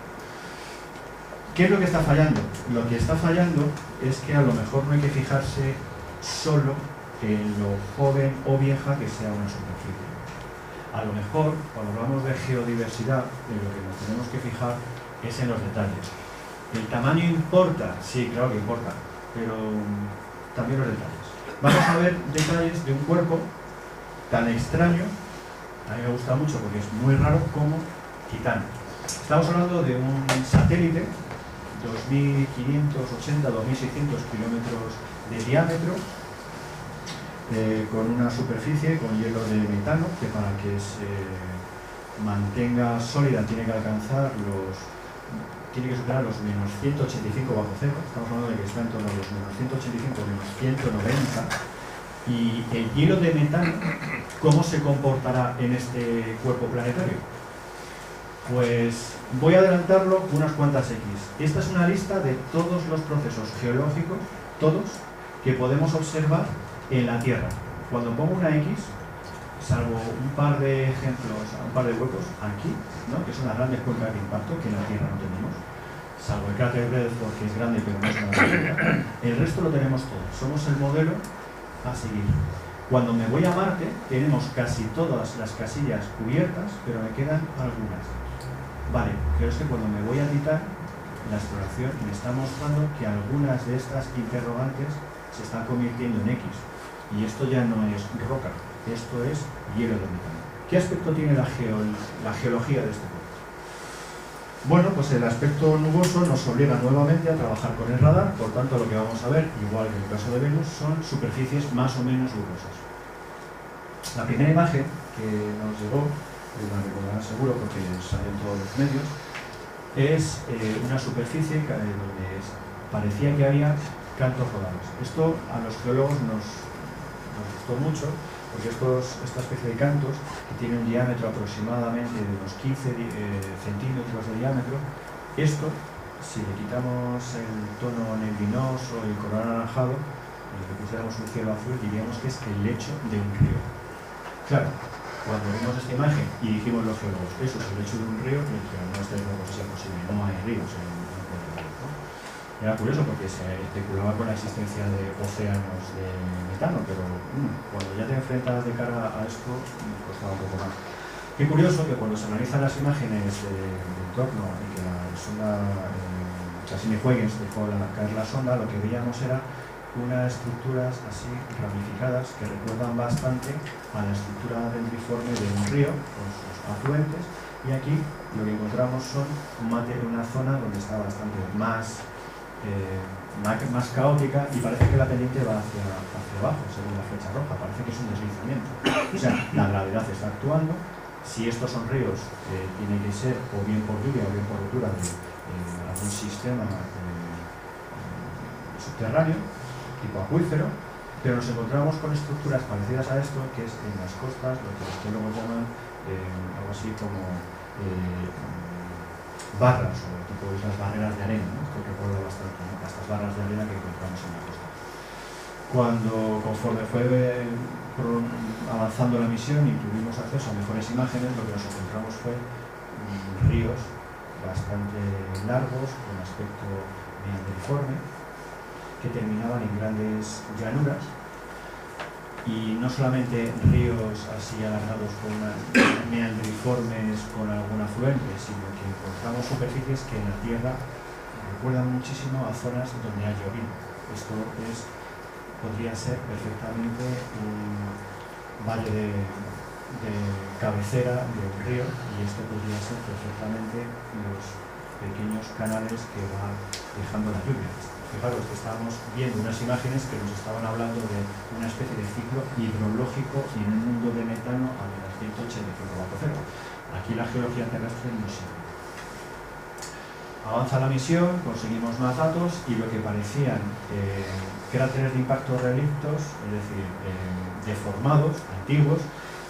¿Qué es lo que está fallando? Lo que está fallando es que a lo mejor no hay que fijarse solo en lo joven o vieja que sea una superficie. A lo mejor, cuando hablamos de geodiversidad, en lo que nos tenemos que fijar es en los detalles. ¿El tamaño importa? Sí, claro que importa, pero también los detalles. Vamos a ver detalles de un cuerpo tan extraño, a mí me gusta mucho porque es muy raro, como Titán. Estamos hablando de un satélite, 2.580, 2.600 kilómetros de diámetro, con una superficie con hielo de metano, que para que se mantenga sólida tiene que superar los menos 185 bajo cero. Estamos hablando de que está en torno a los menos 185, menos 190. Y el hielo de metano, ¿cómo se comportará en este cuerpo planetario? Pues voy a adelantarlo unas cuantas X. Esta es una lista de todos los procesos geológicos, todos, que podemos observar en la Tierra. Cuando pongo una X, salvo un par de ejemplos, un par de huecos aquí, ¿no?, que son las grandes cuencas de impacto que en la Tierra no tenemos, salvo el cráter Rutherford, que es grande pero no es una cuenca, el resto lo tenemos todo. Somos el modelo a seguir. Cuando me voy a Marte, tenemos casi todas las casillas cubiertas, pero me quedan algunas. Vale, pero es que cuando me voy a Titán, la exploración me está mostrando que algunas de estas interrogantes se están convirtiendo en X. Y esto ya no es roca, esto es hielo de metano. ¿Qué aspecto tiene la geología de este cuerpo? Bueno, pues el aspecto nuboso nos obliga nuevamente a trabajar con el radar, por tanto lo que vamos a ver, igual que en el caso de Venus, son superficies más o menos nubosas. La primera imagen que nos llegó, la recordarán seguro porque salió en todos los medios, es una superficie donde parecía que había cantos rodados. Esto a los geólogos nos gustó mucho, porque esta especie de cantos, que tiene un diámetro aproximadamente de unos 15 centímetros de diámetro, esto, si le quitamos el tono neblinoso y el color anaranjado, y le pusiéramos un cielo azul, diríamos que es el lecho de un río. Claro, cuando vimos esta imagen y dijimos los geólogos, eso es el lecho de un río, y dijeron, no, esto no es posible, no hay ríos en el río, ¿no? Era curioso porque se especulaba con la existencia de océanos de metano, pero cuando ya te enfrentas de cara a esto, costaba un poco más. Qué curioso que cuando se analizan las imágenes del entorno y que la sonda Cassini-Huygens dejó caer la sonda, lo que veíamos era unas estructuras así ramificadas que recuerdan bastante a la estructura dendriforme de un río con sus afluentes, y aquí lo que encontramos son una zona donde está bastante más caótica, y parece que la pendiente va hacia abajo, según la flecha roja, parece que es un deslizamiento. O sea, la gravedad está actuando. Si estos son ríos, tiene que ser o bien por lluvia o bien por rotura de algún sistema subterráneo, tipo acuífero, pero nos encontramos con estructuras parecidas a esto, que es en las costas, lo que los geólogos llaman algo así como barras, o tipo esas barreras de arena, ¿no? Esto recuerda bastante, ¿no?, a estas barras de arena que encontramos en la costa. Conforme fue avanzando la misión y tuvimos acceso a mejores imágenes, lo que nos encontramos fue ríos bastante largos, con aspecto meandriforme, que terminaban en grandes llanuras, y no solamente ríos así alargados con meandriformes con algún afluente, sino que encontramos superficies que en la Tierra recuerdan muchísimo a zonas donde ha llovido. Esto podría ser perfectamente un valle de cabecera de un río, y esto podría ser perfectamente los pequeños canales que va dejando la lluvia. Fijaros que estábamos viendo unas imágenes que nos estaban hablando de una especie de ciclo hidrológico en un mundo de metano a menos 185 bajo cero. Aquí la geología terrestre no sirve. Avanza la misión, conseguimos más datos y lo que parecían cráteres de impacto relictos, es decir, deformados, antiguos,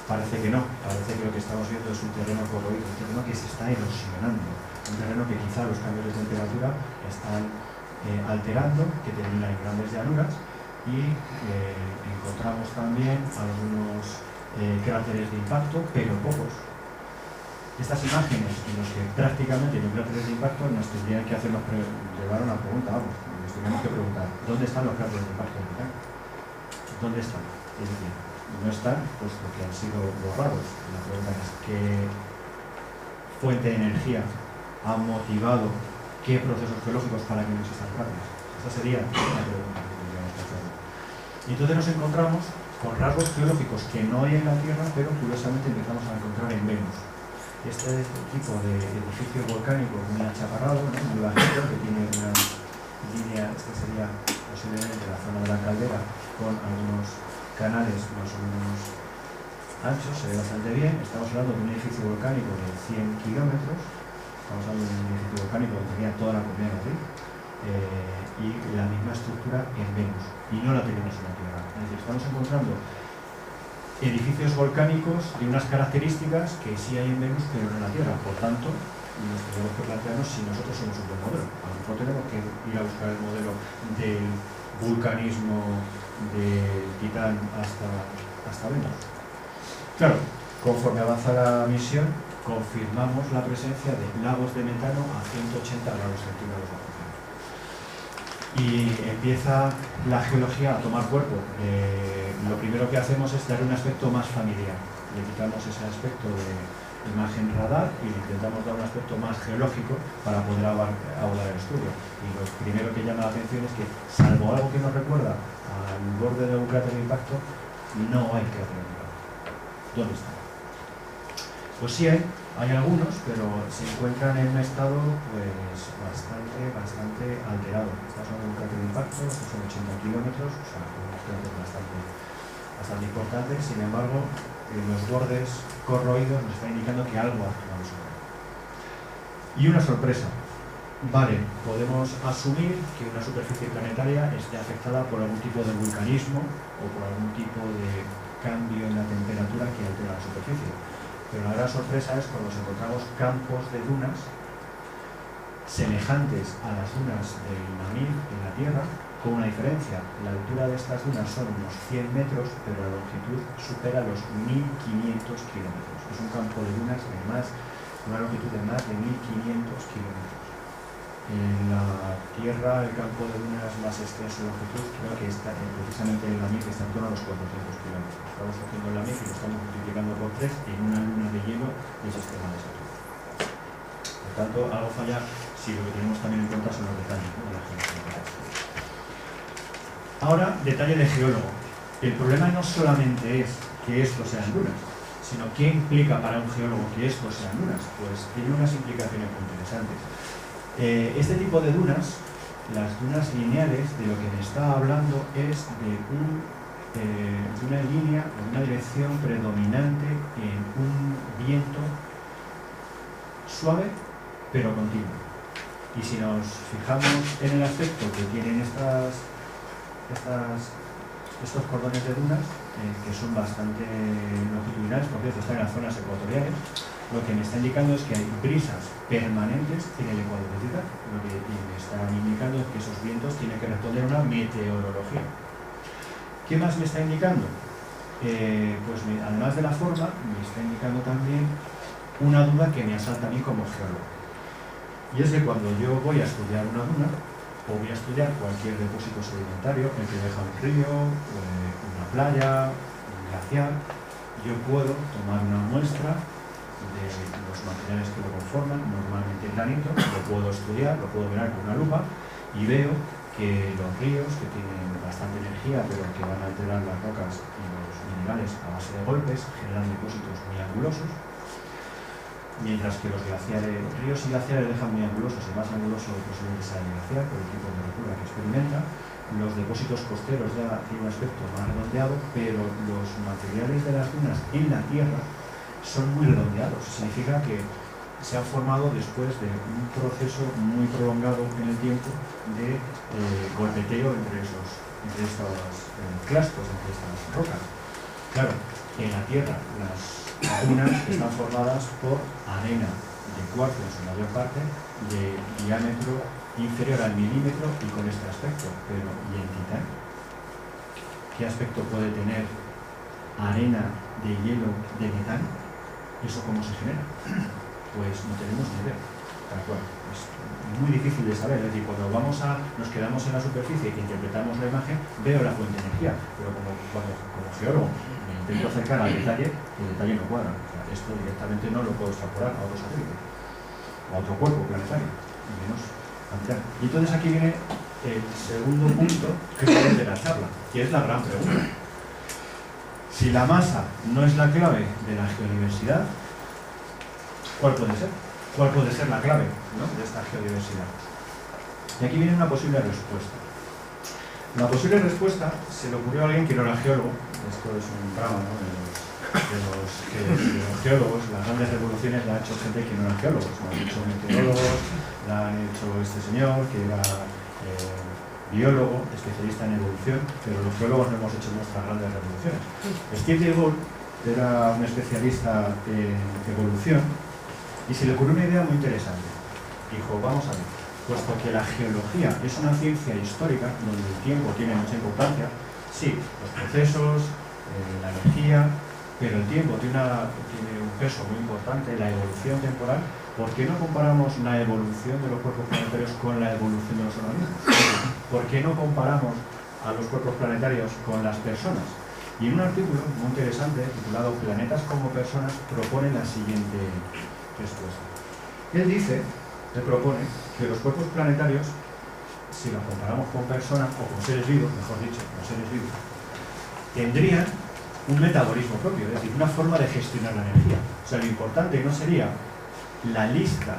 parece que no. Parece que lo que estamos viendo es un terreno corroído, un terreno que se está erosionando, un terreno que quizá los cambios de temperatura están alterando, que termina en grandes llanuras, y encontramos también algunos cráteres de impacto, pero pocos. Estas imágenes en las que prácticamente no hay cráteres de impacto nos tendrían que llevar a una pregunta, vamos, nos tendríamos que preguntar, ¿dónde están los cráteres de impacto del Titán? ¿Dónde están? Es decir, no están puesto que han sido borrados. La pregunta es, ¿qué fuente de energía ha motivado qué procesos geológicos para que no existan cráteres? Esa sería la pregunta que tendríamos que hacer. Y entonces nos encontramos con rasgos geológicos que no hay en la Tierra, pero curiosamente empezamos a encontrar en Venus. Este tipo de edificio volcánico muy achaparrado, ¿no? Muy bajito, que tiene una línea, esta sería posiblemente la zona de la caldera, con algunos canales más o menos anchos, se ve bastante bien. Estamos hablando de un edificio volcánico de 100 kilómetros, estamos hablando de un edificio volcánico que tenía toda la Comunidad de Madrid, y la misma estructura en Venus, y no la tenemos en la Tierra. Es decir, estamos encontrando edificios volcánicos de unas características que sí hay en Venus, pero no en la Tierra. Por tanto, nos tenemos que plantearnos si nosotros somos un buen modelo. A lo mejor tenemos que ir a buscar el modelo del vulcanismo del Titán hasta Venus. Claro, conforme avanza la misión, confirmamos la presencia de lagos de metano a 180 grados centígrados bajo cero. Y empieza la geología a tomar cuerpo. Lo primero que hacemos es darle un aspecto más familiar. Le quitamos ese aspecto de imagen radar y le intentamos dar un aspecto más geológico para poder abordar el estudio. Y lo primero que llama la atención es que, salvo algo que nos recuerda al borde de un cráter de impacto, no hay cráter de impacto. ¿Dónde está? Pues sí hay algunos, pero se encuentran en un estado pues bastante alterado. Estamos hablando de un cráter de impacto, estos son 80 kilómetros, o sea, unos cráteres bastante importantes. Sin embargo, los bordes corroídos nos están indicando que algo ha actuado sobre él. Y una sorpresa. Vale, podemos asumir que una superficie planetaria esté afectada por algún tipo de vulcanismo o por algún tipo de cambio en la temperatura que altera la superficie. Pero la gran sorpresa es cuando nos encontramos campos de dunas semejantes a las dunas del Mamil en la Tierra, con una diferencia. La altura de estas dunas son unos 100 metros, pero la longitud supera los 1500 kilómetros. Es un campo de dunas de una longitud de más de 1500 kilómetros. En la Tierra, el campo de dunas más extenso de longitud, creo que está precisamente en la MIF, está en torno a los 400 kilómetros. Estamos cogiendo la MIF y lo estamos multiplicando por 3 en una luna de hielo del sistema de Saturno. Por tanto, algo falla si lo que tenemos también en cuenta son los detalles, ¿no?, de la geología. Ahora, detalle de geólogo. El problema no solamente es que esto sean dunas, sino qué implica para un geólogo que esto sean dunas. Pues tiene unas implicaciones muy interesantes. Este tipo de dunas, las dunas lineales, de lo que me está hablando es de una línea, una dirección predominante en un viento suave pero continuo. Y si nos fijamos en el aspecto que tienen estos cordones de dunas, que son bastante longitudinales, por cierto, están en las zonas ecuatoriales, lo que me está indicando es que hay brisas permanentes en el ecuador del Titán. Lo que me está indicando es que esos vientos tienen que responder a una meteorología. ¿Qué más me está indicando? Pues además de la forma, me está indicando también una duda que me asalta a mí como geólogo. Y es que cuando yo voy a estudiar una duna, o voy a estudiar cualquier depósito sedimentario, el que deja un río, una playa, un glaciar, yo puedo tomar una muestra de los materiales que lo conforman, normalmente granito, lo puedo estudiar, lo puedo mirar con una lupa y veo que los ríos, que tienen bastante energía pero que van a alterar las rocas y los minerales a base de golpes, generan depósitos muy angulosos. mientras que los glaciares, ríos y glaciares dejan muy angulosos, el más anguloso posiblemente sea el glaciar, por el tipo de rotura que experimenta. Los depósitos costeros ya tienen un aspecto más redondeado, pero los materiales de las dunas en la Tierra son muy redondeados. Significa que se han formado después de un proceso muy prolongado en el tiempo de golpeteo entre estos clastos, entre estas rocas. Claro, en la Tierra las dunas están formadas por arena de cuarzo en su mayor parte, de diámetro inferior al milímetro y con este aspecto. Pero, ¿y en Titán? ¿Qué aspecto puede tener arena de hielo de metano? ¿Eso cómo se genera? Pues no tenemos ni idea. Tal cual. Es muy difícil de saber. Es decir, cuando nos quedamos en la superficie e interpretamos la imagen, veo la fuente de energía, pero como geólogo me intento acercar al detalle, el detalle no cuadra. O sea, esto directamente no lo puedo extrapolar a otro satélite o a otro cuerpo planetario, y menos cantidad. Y entonces aquí viene el segundo punto que es el de la charla, que es la gran pregunta. Si la masa no es la clave de la geodiversidad, ¿cuál puede ser? ¿Cuál puede ser la clave, ¿no?, de esta geodiversidad? Y aquí viene una posible respuesta. La posible respuesta se le ocurrió a alguien que no era geólogo. Esto es un drama, ¿no?, de los geólogos. Las grandes revoluciones la ha hecho gente que no era geólogos. Lo han hecho meteorólogos, la han hecho este señor que era biólogo, especialista en evolución, pero los geólogos no hemos hecho nuestras grandes revoluciones. Steve Gould era un especialista en evolución y se le ocurrió una idea muy interesante. Dijo, vamos a ver, puesto que la geología es una ciencia histórica donde el tiempo tiene mucha importancia, sí, los procesos, la energía, pero el tiempo tiene un peso muy importante, la evolución temporal. ¿Por qué no comparamos la evolución de los cuerpos planetarios con la evolución de los organismos? ¿Por qué no comparamos a los cuerpos planetarios con las personas? Y en un artículo muy interesante titulado Planetas como personas propone la siguiente respuesta. Él propone que los cuerpos planetarios, si los comparamos con personas o con seres vivos, mejor dicho, con seres vivos, tendrían un metabolismo propio, es decir, una forma de gestionar la energía. O sea, lo importante no sería la lista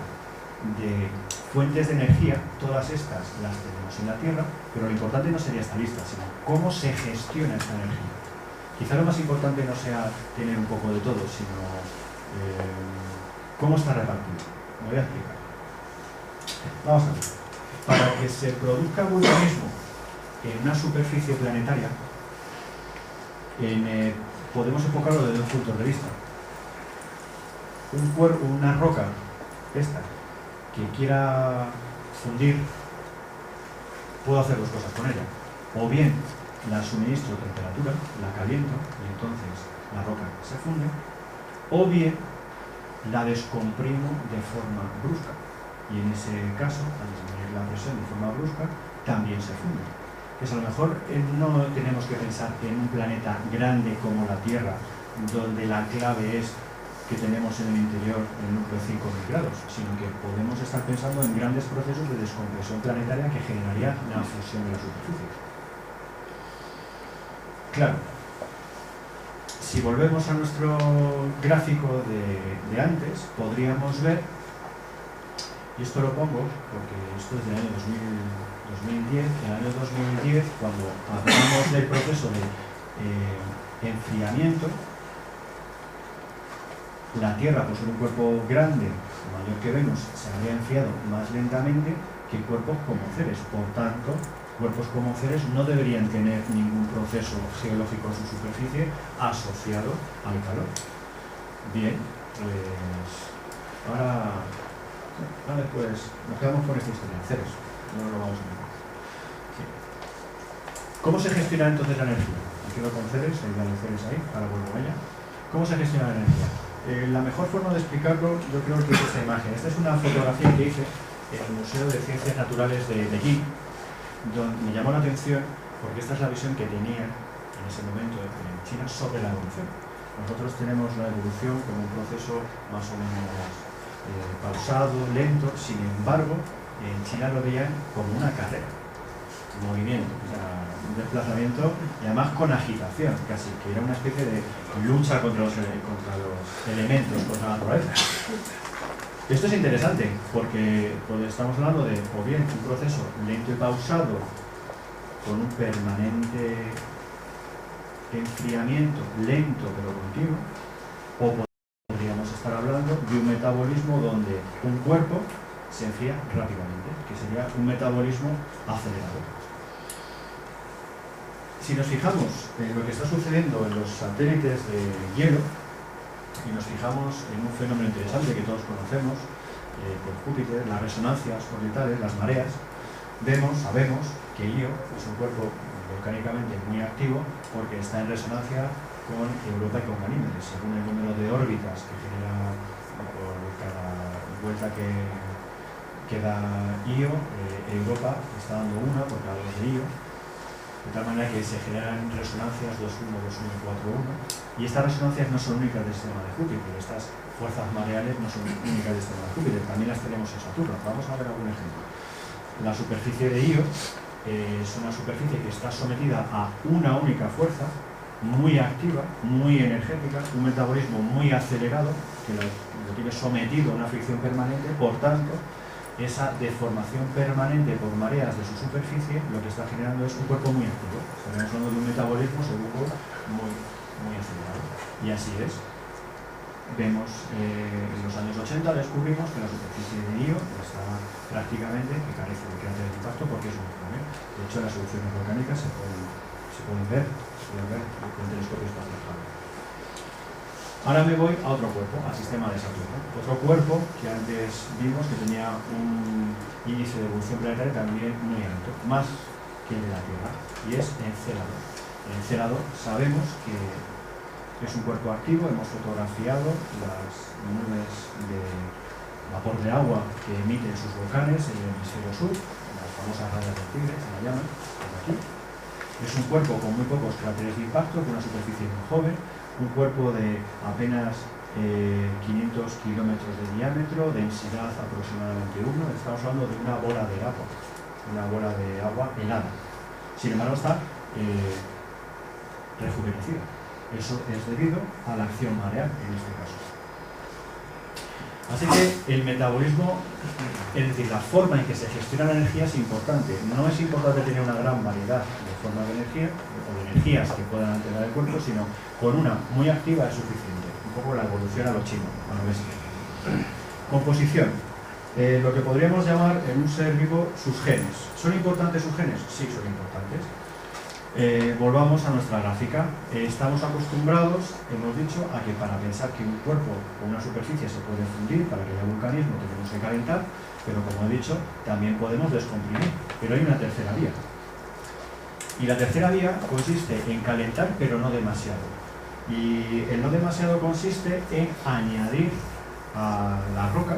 de fuentes de energía, todas estas las tenemos en la Tierra, pero lo importante no sería esta lista, sino cómo se gestiona esta energía. Quizá lo más importante no sea tener un poco de todo, sino cómo está repartido. Me voy a explicar. Vamos a ver. Para que se produzca vulcanismo en una superficie planetaria, podemos enfocarlo desde dos puntos de vista. Una roca, esta, que quiera fundir, puedo hacer dos cosas con ella. O bien la suministro temperatura, la caliento y entonces la roca se funde, o bien la descomprimo de forma brusca y en ese caso, al disminuir la presión de forma brusca, también se funde. Pues a lo mejor no tenemos que pensar en un planeta grande como la Tierra, donde la clave es que tenemos en el interior el núcleo de 5.000 grados, sino que podemos estar pensando en grandes procesos de descompresión planetaria que generaría la fusión de la superficie. Claro, si volvemos a nuestro gráfico de antes, podríamos ver, y esto lo pongo porque esto es del año 2010, en el año 2010, cuando hablamos del proceso de enfriamiento, la Tierra, por ser un cuerpo grande, mayor que Venus, se habría enfriado más lentamente que cuerpos como Ceres. Por tanto, cuerpos como Ceres no deberían tener ningún proceso geológico en su superficie asociado al calor. Bien, pues ahora después nos quedamos con esta historia, Ceres, no lo vamos a ver. Sí. ¿Cómo se gestiona entonces la energía? Me quedo con Ceres, hay la de Ceres ahí, ahora vuelvo a ella. ¿Cómo se gestiona la energía? La mejor forma de explicarlo yo creo que es esta imagen. Esta es una fotografía que hice en el Museo de Ciencias Naturales de Pekín, donde me llamó la atención porque esta es la visión que tenían en ese momento en China sobre la evolución. Nosotros tenemos la evolución como un proceso más o menos pausado, lento, sin embargo en China lo veían como una carrera, movimiento, o sea, un desplazamiento y además con agitación, casi que era una especie de lucha contra los elementos, contra la naturaleza. Esto es interesante porque estamos hablando de o bien un proceso lento y pausado con un permanente enfriamiento lento pero continuo, o podríamos estar hablando de un metabolismo donde un cuerpo se enfría rápidamente, que sería un metabolismo acelerado. Si nos fijamos en lo que está sucediendo en los satélites de hielo y nos fijamos en un fenómeno interesante que todos conocemos por Júpiter, las resonancias orbitales, las mareas, sabemos que Io es un cuerpo volcánicamente muy activo porque está en resonancia con Europa y con Ganímedes, según el número de órbitas que genera por cada vuelta que da Io. Europa está dando una por cada dos de Io, de tal manera que se generan resonancias 2,1, 2,1 y 4,1, y estas resonancias no son únicas del sistema de Júpiter, estas fuerzas mareales no son únicas del sistema de Júpiter, también las tenemos en Saturno. Vamos a ver algún ejemplo. La superficie de Io es una superficie que está sometida a una única fuerza, muy activa, muy energética, un metabolismo muy acelerado, que lo tiene sometido a una fricción permanente. Por tanto, esa deformación permanente por mareas de su superficie lo que está generando es un cuerpo muy activo. Estaremos hablando de un metabolismo seguro muy acelerado. Y así es. Vemos en los años 80 descubrimos que la superficie de Io está prácticamente, que carece de cráteres de impacto porque es un joven. De hecho, las erupciones volcánicas se pueden ver con telescopios espaciales. Ahora me voy a otro cuerpo, al sistema de Saturno. Otro cuerpo que antes vimos que tenía un índice de evolución planetaria también muy alto, más que el de la Tierra, y es Encélado. Encélado sabemos que es un cuerpo activo. Hemos fotografiado las nubes de vapor de agua que emiten sus volcanes en el hemisferio sur, las famosas rayas del Tigre, se la llaman, como aquí. Es un cuerpo con muy pocos cráteres de impacto, con una superficie muy joven, un cuerpo de apenas 500 kilómetros de diámetro, densidad aproximadamente 1. Estamos hablando de una bola de agua helada. Sin embargo, está rejuvenecida. Eso es debido a la acción mareal en este caso. Así que el metabolismo, es decir, la forma en que se gestiona la energía es importante. No es importante tener una gran variedad de formas de energía o de energías que puedan alterar el cuerpo, sino con una muy activa es suficiente. Un poco la evolución a lo chino, a lo bestia. Composición. Lo que podríamos llamar en un ser vivo sus genes. ¿Son importantes sus genes? Sí, son importantes. Volvamos a nuestra gráfica. Estamos acostumbrados, hemos dicho, a que para pensar que un cuerpo o una superficie se puede fundir, para que haya vulcanismo tenemos que calentar, pero como he dicho, también podemos descomprimir. Pero hay una tercera vía. Y la tercera vía consiste en calentar, pero no demasiado. Y el no demasiado consiste en añadir a la roca,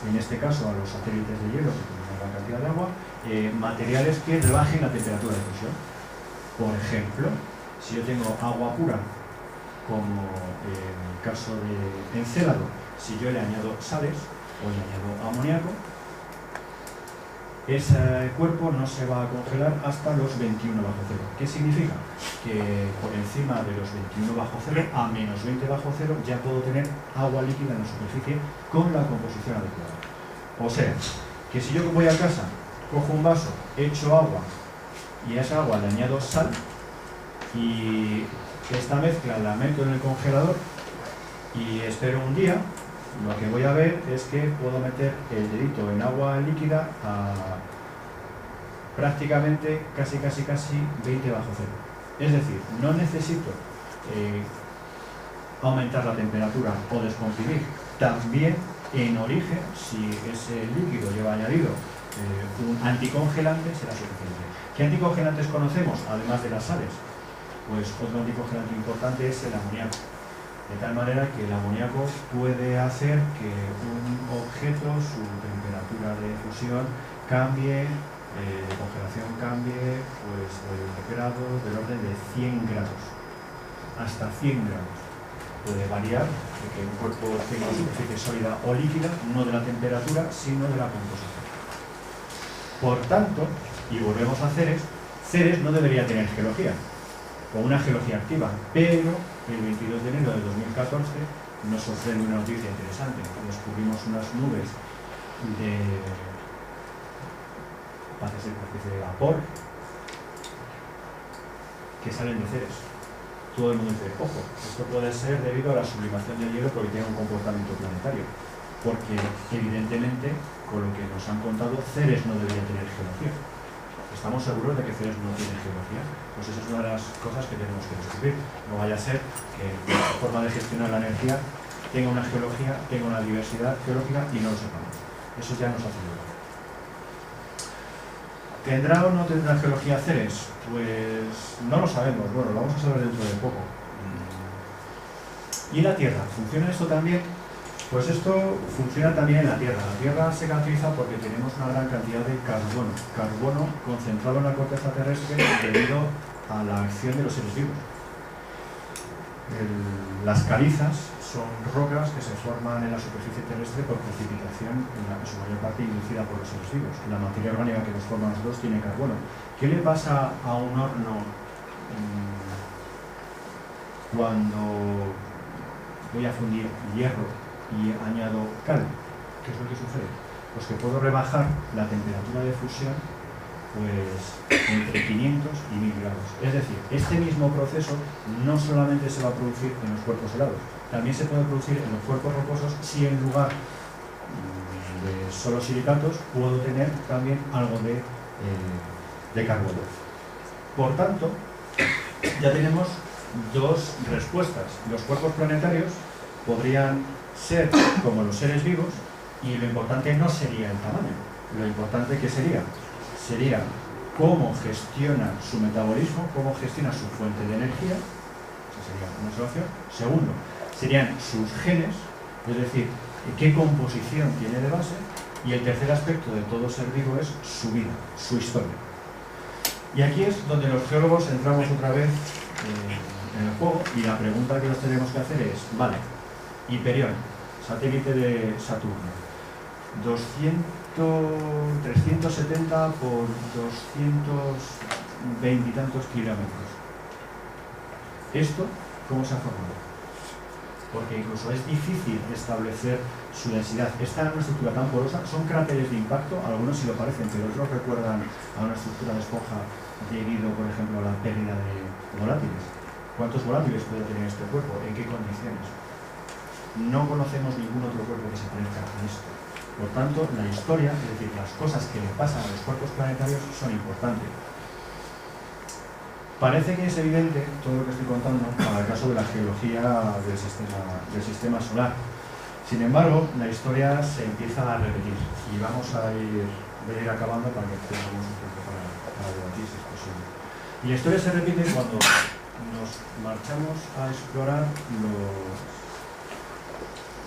en este caso a los satélites de hielo, que tienen una gran cantidad de agua, materiales que rebajen la temperatura de fusión. Por ejemplo, si yo tengo agua pura, como en el caso de Encélado, si yo le añado sales o le añado amoníaco, ese cuerpo no se va a congelar hasta los 21 bajo cero. ¿Qué significa? Que por encima de los 21 bajo cero, a menos 20 bajo cero, ya puedo tener agua líquida en la superficie con la composición adecuada. O sea, que si yo voy a casa, cojo un vaso, echo agua, y a esa agua le añado sal, y esta mezcla la meto en el congelador y espero un día, lo que voy a ver es que puedo meter el dedito en agua líquida a prácticamente casi 20 bajo cero. Es decir, no necesito aumentar la temperatura o descomprimir. También en origen, si ese líquido lleva añadido un anticongelante, será suficiente. ¿Qué anticongelantes conocemos, además de las sales? Pues otro anticongelante importante es el amoníaco. De tal manera que el amoníaco puede hacer que un objeto, su temperatura de fusión cambie, de congelación cambie, pues de grados del orden de 100 grados. Hasta 100 grados. Puede variar de que un cuerpo tenga una superficie sólida o líquida, no de la temperatura, sino de la composición. Por tanto, y volvemos a Ceres, Ceres no debería tener geología, o una geología activa, pero el 22 de enero de 2014 nos sorprende una noticia interesante. Descubrimos unas nubes de, parece ser una especie de vapor, que salen de Ceres. Todo el mundo dice, ojo, esto puede ser debido a la sublimación del hielo porque tiene un comportamiento planetario. Porque, evidentemente, con lo que nos han contado, Ceres no debería tener geología. ¿Estamos seguros de que Ceres no tiene geología? Pues esa es una de las cosas que tenemos que descubrir. No vaya a ser que la forma de gestionar la energía tenga una geología, tenga una diversidad geológica y no lo sepamos. Eso ya nos hace dudar. ¿Tendrá o no tendrá geología Ceres? Pues no lo sabemos. Bueno, lo vamos a saber dentro de poco. ¿Y la Tierra? ¿Funciona esto también? Pues esto funciona también en la Tierra. La Tierra se caracteriza porque tenemos una gran cantidad de carbono concentrado en la corteza terrestre debido a la acción de los seres vivos. Las calizas son rocas que se forman en la superficie terrestre por precipitación, en su mayor parte inducida por los seres vivos. La materia orgánica que nos forma a nosotros tiene carbono. ¿Qué le pasa a un horno cuando voy a fundir hierro y añado cal? ¿Qué es lo que sucede? Pues que puedo rebajar la temperatura de fusión pues entre 500 y 1000 grados. Es decir, este mismo proceso no solamente se va a producir en los cuerpos helados, también se puede producir en los cuerpos rocosos si en lugar de solo silicatos puedo tener también algo de carbono. Por tanto, ya tenemos dos respuestas. Los cuerpos planetarios podrían ser como los seres vivos y lo importante no sería el tamaño. Lo importante que sería cómo gestiona su metabolismo, cómo gestiona su fuente de energía. Esa sería una observación. Segundo, serían sus genes, es decir, qué composición tiene de base. Y el tercer aspecto de todo ser vivo es su vida, su historia. Y aquí es donde los geólogos entramos otra vez en el juego y la pregunta que nos tenemos que hacer es, vale, Hiperión, satélite de Saturno, 370 por 220 y tantos kilómetros. ¿Esto cómo se ha formado? Porque incluso es difícil establecer su densidad. Está en una estructura tan porosa, son cráteres de impacto, algunos sí lo parecen, pero otros recuerdan a una estructura de esponja debido, por ejemplo, a la pérdida de volátiles. ¿Cuántos volátiles puede tener este cuerpo? ¿En qué condiciones? No conocemos ningún otro cuerpo que se parezca a esto. Por tanto, la historia, es decir, las cosas que le pasan a los cuerpos planetarios son importantes. Parece que es evidente todo lo que estoy contando para el caso de la geología del sistema solar. Sin embargo, la historia se empieza a repetir y vamos a ir acabando para que tengamos un tiempo para debatir si es posible. Y la historia se repite cuando nos marchamos a explorar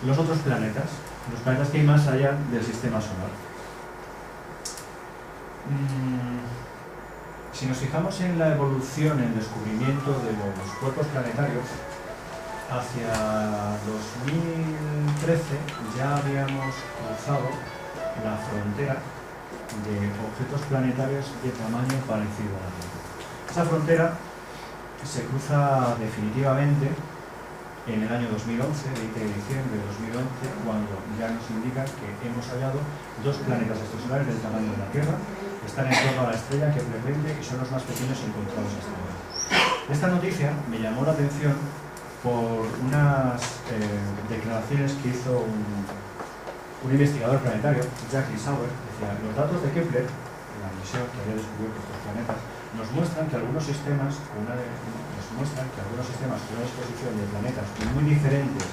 los otros planetas, los planetas que hay más allá del sistema solar. Si nos fijamos en la evolución, en el descubrimiento de los cuerpos planetarios, hacia 2013 ya habíamos cruzado la frontera de objetos planetarios de tamaño parecido a la Tierra. Esa frontera se cruza definitivamente en el año 2011, 20 de diciembre de 2011, cuando ya nos indican que hemos hallado dos planetas extrasolares del tamaño de la Tierra, que están en torno a la estrella Kepler 20 y son los más pequeños encontrados hasta ahora. Esta noticia me llamó la atención por unas declaraciones que hizo un investigador planetario, Jackie Sauer. Decía, los datos de Kepler, la misión que había descubierto estos planetas, nos muestran que algunos sistemas con una disposición de planetas muy diferentes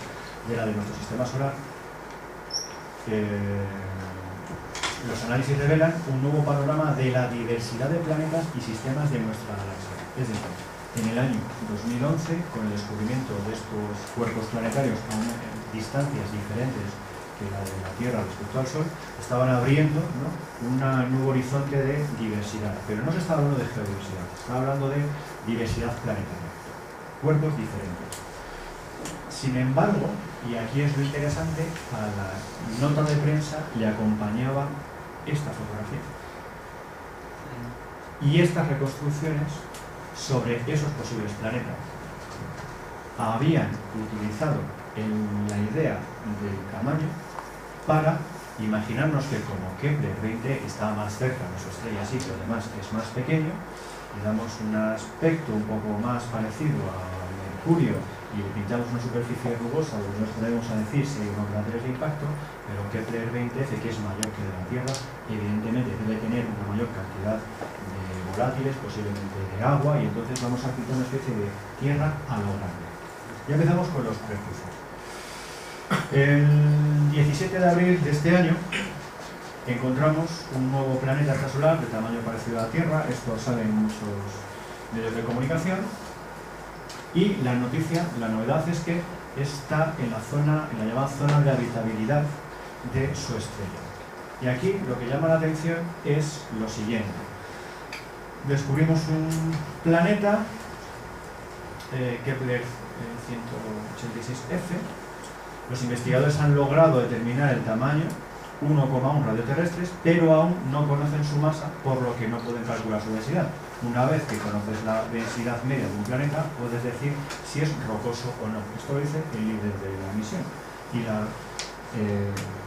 de la de nuestro sistema solar, los análisis revelan un nuevo panorama de la diversidad de planetas y sistemas de nuestra galaxia. Es decir, en el año 2011, con el descubrimiento de estos cuerpos planetarios a distancias diferentes que la de la Tierra respecto al Sol, estaban abriendo, ¿no?, un nuevo horizonte de diversidad. Pero no se está hablando de geodiversidad, se está hablando de diversidad planetaria, cuerpos diferentes. Sin embargo, y aquí es lo interesante, a la nota de prensa le acompañaba esta fotografía y estas reconstrucciones sobre esos posibles planetas. Habían utilizado en la idea del tamaño para imaginarnos que como Kepler 20 está más cerca de su estrella, sí, pero además es más pequeño, le damos un aspecto un poco más parecido a Mercurio y le pintamos una superficie rugosa donde nos podemos a decir si hay unos cráteres de impacto, pero Kepler 20 F, que es mayor que de la Tierra, evidentemente debe tener una mayor cantidad de volátiles, posiblemente de agua, y entonces vamos a pintar una especie de Tierra a lo grande. Ya empezamos con los prejuicios. El 17 de abril de este año encontramos un nuevo planeta extrasolar de tamaño parecido a la Tierra. Esto sale en muchos medios de comunicación. Y la novedad es que está en la llamada zona de habitabilidad de su estrella. Y aquí lo que llama la atención es lo siguiente. Descubrimos un planeta, Kepler 186F. Los investigadores han logrado determinar el tamaño, 1,1 radioterrestres, pero aún no conocen su masa, por lo que no pueden calcular su densidad. Una vez que conoces la densidad media de un planeta, puedes decir si es rocoso o no. Esto lo dice el líder de la misión. Y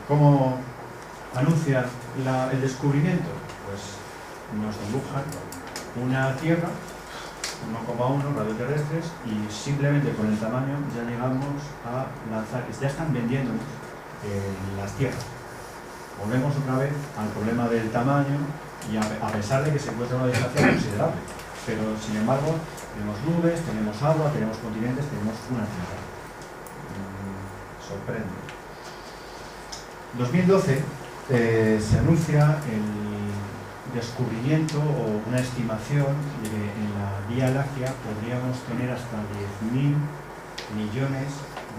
¿cómo anuncia el descubrimiento? Pues nos dibujan una Tierra, 1,1 radioterrestres, y simplemente con el tamaño ya llegamos a lanzar, ya están vendiéndonos las tierras. Volvemos otra vez al problema del tamaño, y a pesar de que se encuentra una distancia considerable, pero sin embargo tenemos nubes, tenemos agua, tenemos continentes, tenemos una tierra. Sorprende. 2012 se anuncia el descubrimiento o una estimación de que en la Vía Láctea podríamos tener hasta 10.000 millones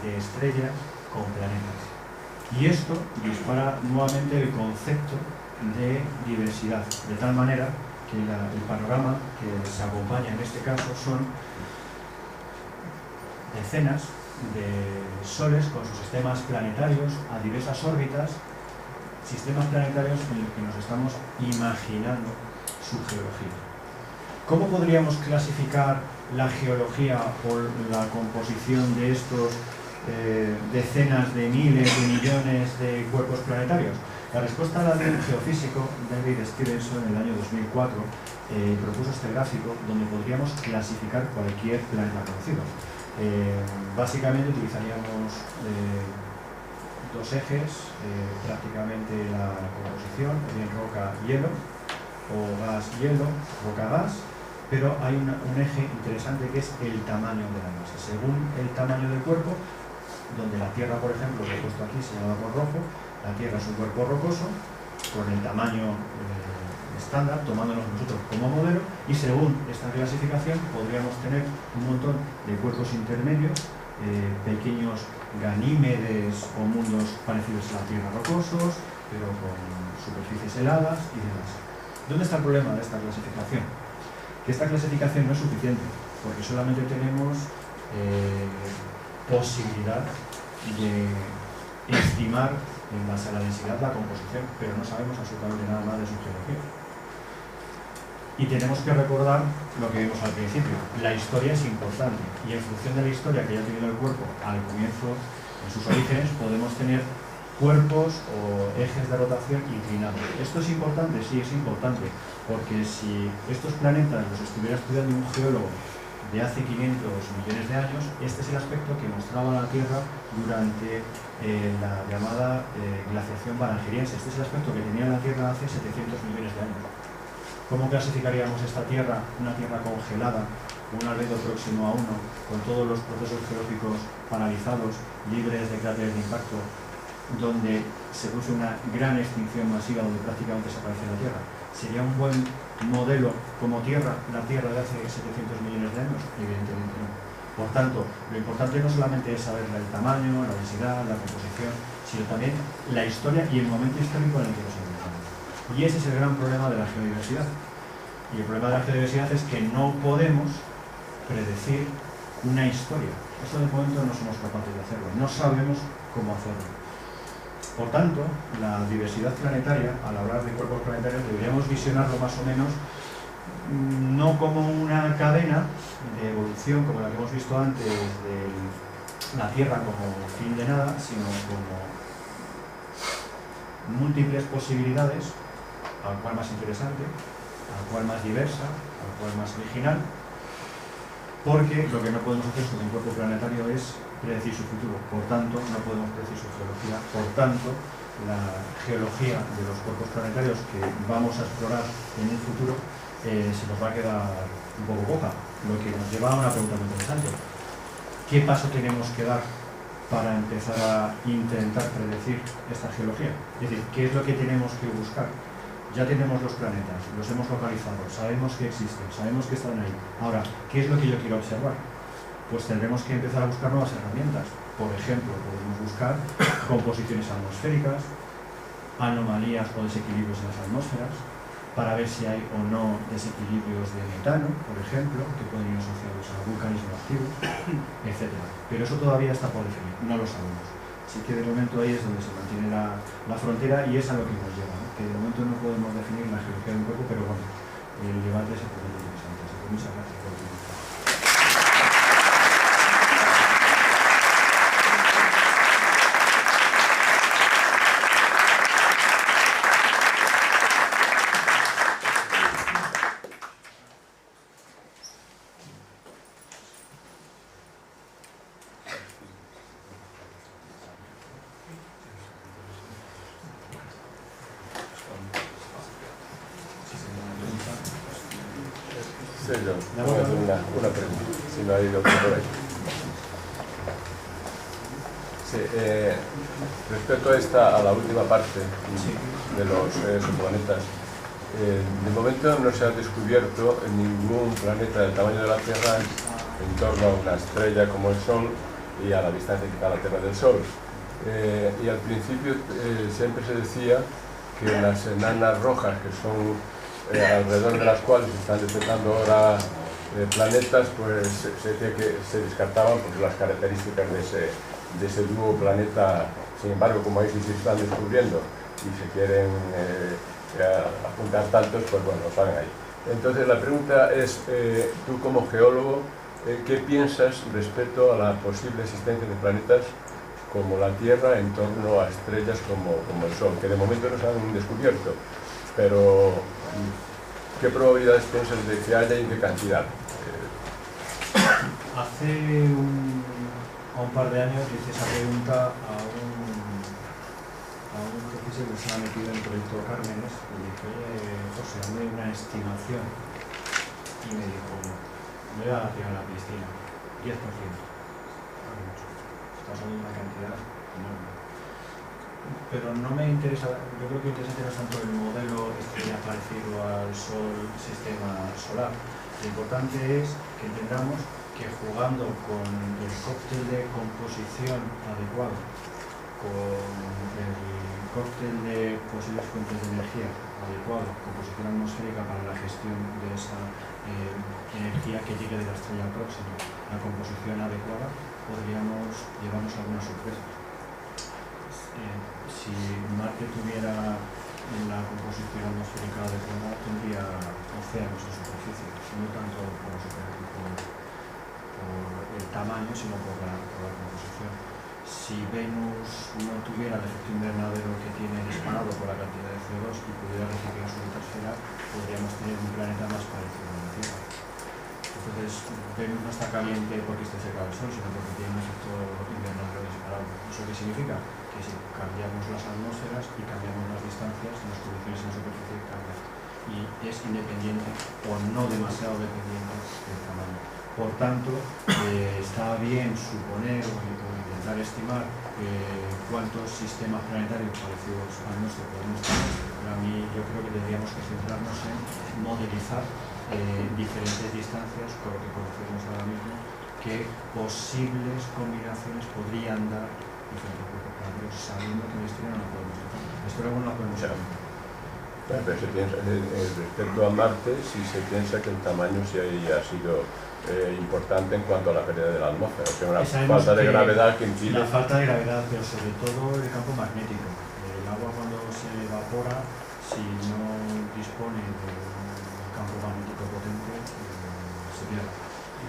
de estrellas con planetas. Y esto dispara nuevamente el concepto de diversidad, de tal manera que el panorama que se acompaña en este caso son decenas de soles con sus sistemas planetarios a diversas órbitas, sistemas planetarios en los que nos estamos imaginando su geología. ¿Cómo podríamos clasificar la geología o la composición de estos decenas de miles de millones de cuerpos planetarios? La respuesta la dio un geofísico, David Stevenson, en el año 2004, propuso este gráfico donde podríamos clasificar cualquier planeta conocido. Básicamente utilizaríamos dos ejes, prácticamente la composición, bien roca-hielo, o gas-hielo, roca-gas, pero hay un eje interesante que es el tamaño de la masa. Según el tamaño del cuerpo, donde la Tierra, por ejemplo, lo he puesto aquí, señalado con rojo, la Tierra es un cuerpo rocoso, con el tamaño estándar, tomándonos nosotros como modelo, y según esta clasificación podríamos tener un montón de cuerpos intermedios, pequeños ganímedes o mundos parecidos a la Tierra rocosos, pero con superficies heladas y demás. ¿Dónde está el problema de esta clasificación? Que esta clasificación no es suficiente, porque solamente tenemos posibilidad de estimar en base a la densidad la composición, pero no sabemos absolutamente nada más de su geología. Y tenemos que recordar lo que vimos al principio. La historia es importante, y en función de la historia que haya tenido el cuerpo al comienzo, en sus orígenes, podemos tener cuerpos o ejes de rotación inclinados. ¿Esto es importante? Sí, es importante, porque si estos planetas los estuviera estudiando un geólogo de hace 500 millones de años, este es el aspecto que mostraba la Tierra durante la llamada glaciación barangeriense. Este es el aspecto que tenía la Tierra hace 700 millones de años. ¿Cómo clasificaríamos esta Tierra, una Tierra congelada, un albedo próximo a 1, con todos los procesos geológicos paralizados, libres de cráteres de impacto, donde se produce una gran extinción masiva, donde prácticamente desaparece la Tierra? ¿Sería un buen modelo como Tierra, la Tierra de hace 700 millones de años? Evidentemente no. Por tanto, lo importante no solamente es saber el tamaño, la densidad, la composición, sino también la historia y el momento histórico en el que nos encontramos. Y ese es el gran problema de la geodiversidad. Y el problema de la geodiversidad es que no podemos predecir una historia. Eso de momento no somos capaces de hacerlo. No sabemos cómo hacerlo. Por tanto, la diversidad planetaria, al hablar de cuerpos planetarios, deberíamos visionarlo más o menos no como una cadena de evolución como la que hemos visto antes del la Tierra como fin de nada, sino como múltiples posibilidades, al cual más interesante, al cual más diversa, al cual más original, porque lo que no podemos hacer sobre un cuerpo planetario es predecir su futuro, por tanto no podemos predecir su geología, por tanto la geología de los cuerpos planetarios que vamos a explorar en el futuro se nos va a quedar un poco coja, lo que nos lleva a una pregunta muy interesante. ¿Qué paso tenemos que dar para empezar a intentar predecir esta geología? Es decir, ¿qué es lo que tenemos que buscar? Ya tenemos los planetas, los hemos localizado, sabemos que existen, sabemos que están ahí. Ahora, ¿qué es lo que yo quiero observar? Pues tendremos que empezar a buscar nuevas herramientas. Por ejemplo, podemos buscar composiciones atmosféricas, anomalías o desequilibrios en las atmósferas, para ver si hay o no desequilibrios de metano, por ejemplo, que pueden ir asociados al vulcanismo activo, etc. Pero eso todavía está por definir, no lo sabemos. Así que de momento ahí es donde se mantiene la frontera y es a lo que nos lleva, ¿no? Que de momento no podemos definir la geología de un cuerpo, pero bueno, el debate se pone interesante. Así que muchas gracias por tu tiempo. Sí, yo voy a hacer una pregunta, si no hay otro por ahí. Sí, respecto a la última parte de los exoplanetas, de momento no se ha descubierto ningún planeta del tamaño de la Tierra en torno a una estrella como el Sol y a la distancia que está la Tierra del Sol. Y al principio siempre se decía que las enanas rojas, que son alrededor de las cuales se están detectando ahora planetas, pues se decía que se descartaban por las características de ese dúo planeta. Sin embargo, como ahí sí se están descubriendo y se quieren apuntar tantos, pues bueno, lo saben ahí. Entonces la pregunta es, tú como geólogo, ¿qué piensas respecto a la posible existencia de planetas como la Tierra en torno a estrellas como el Sol, que de momento no se han descubierto, pero ¿qué probabilidades piensas de que haya y en qué cantidad? Hace un par de años hice esa pregunta a un profesor que se ha metido en el proyecto Cármenes y le dije, José, hazme una estimación. Y me dijo, me voy a tirar a la piscina, 10%. Estás hablando de una cantidad enorme. Pero no me interesa, yo creo que interesante no es tanto el modelo estrella parecido al Sol, sistema solar. Lo importante es que entendamos que jugando con el cóctel de composición adecuado, con el cóctel de posibles fuentes de energía adecuado, composición atmosférica para la gestión de esa energía que llegue de la estrella próxima, la composición adecuada, podríamos llevarnos alguna sorpresa. Si Marte tuviera la composición atmosférica adecuada, tendría océanos en superficie, no tanto por el tamaño, sino por la composición. Si Venus no tuviera el efecto invernadero que tiene disparado por la cantidad de CO2 y pudiera reciclar su litosfera, podríamos tener un planeta más parecido a la Tierra. Entonces, Venus no está caliente porque esté cerca del Sol, sino porque tiene un efecto invernadero disparado. ¿Eso qué significa? Que si cambiamos las atmósferas y cambiamos las distancias, las condiciones en la superficie cambian. Y es independiente o no demasiado dependiente del tamaño. Por tanto, está bien suponer o intentar estimar cuántos sistemas planetarios parecidos al nuestro podemos tener. Pero a mí yo creo que tendríamos que centrarnos en modelizar diferentes distancias, con lo que conocemos ahora mismo, qué posibles combinaciones podrían dar diferentes cuerpos planetas, sabiendo que la historia no la podemos tocar. La historia no la podemos tocar. Pero se piensa, respecto a Marte, si se piensa que el tamaño sí haya sido importante en cuanto a la pérdida de la atmósfera, o sea, una falta de gravedad que impide. La falta de gravedad, pero sobre todo el campo magnético. El agua cuando se evapora, si no dispone de un campo magnético potente, se pierde.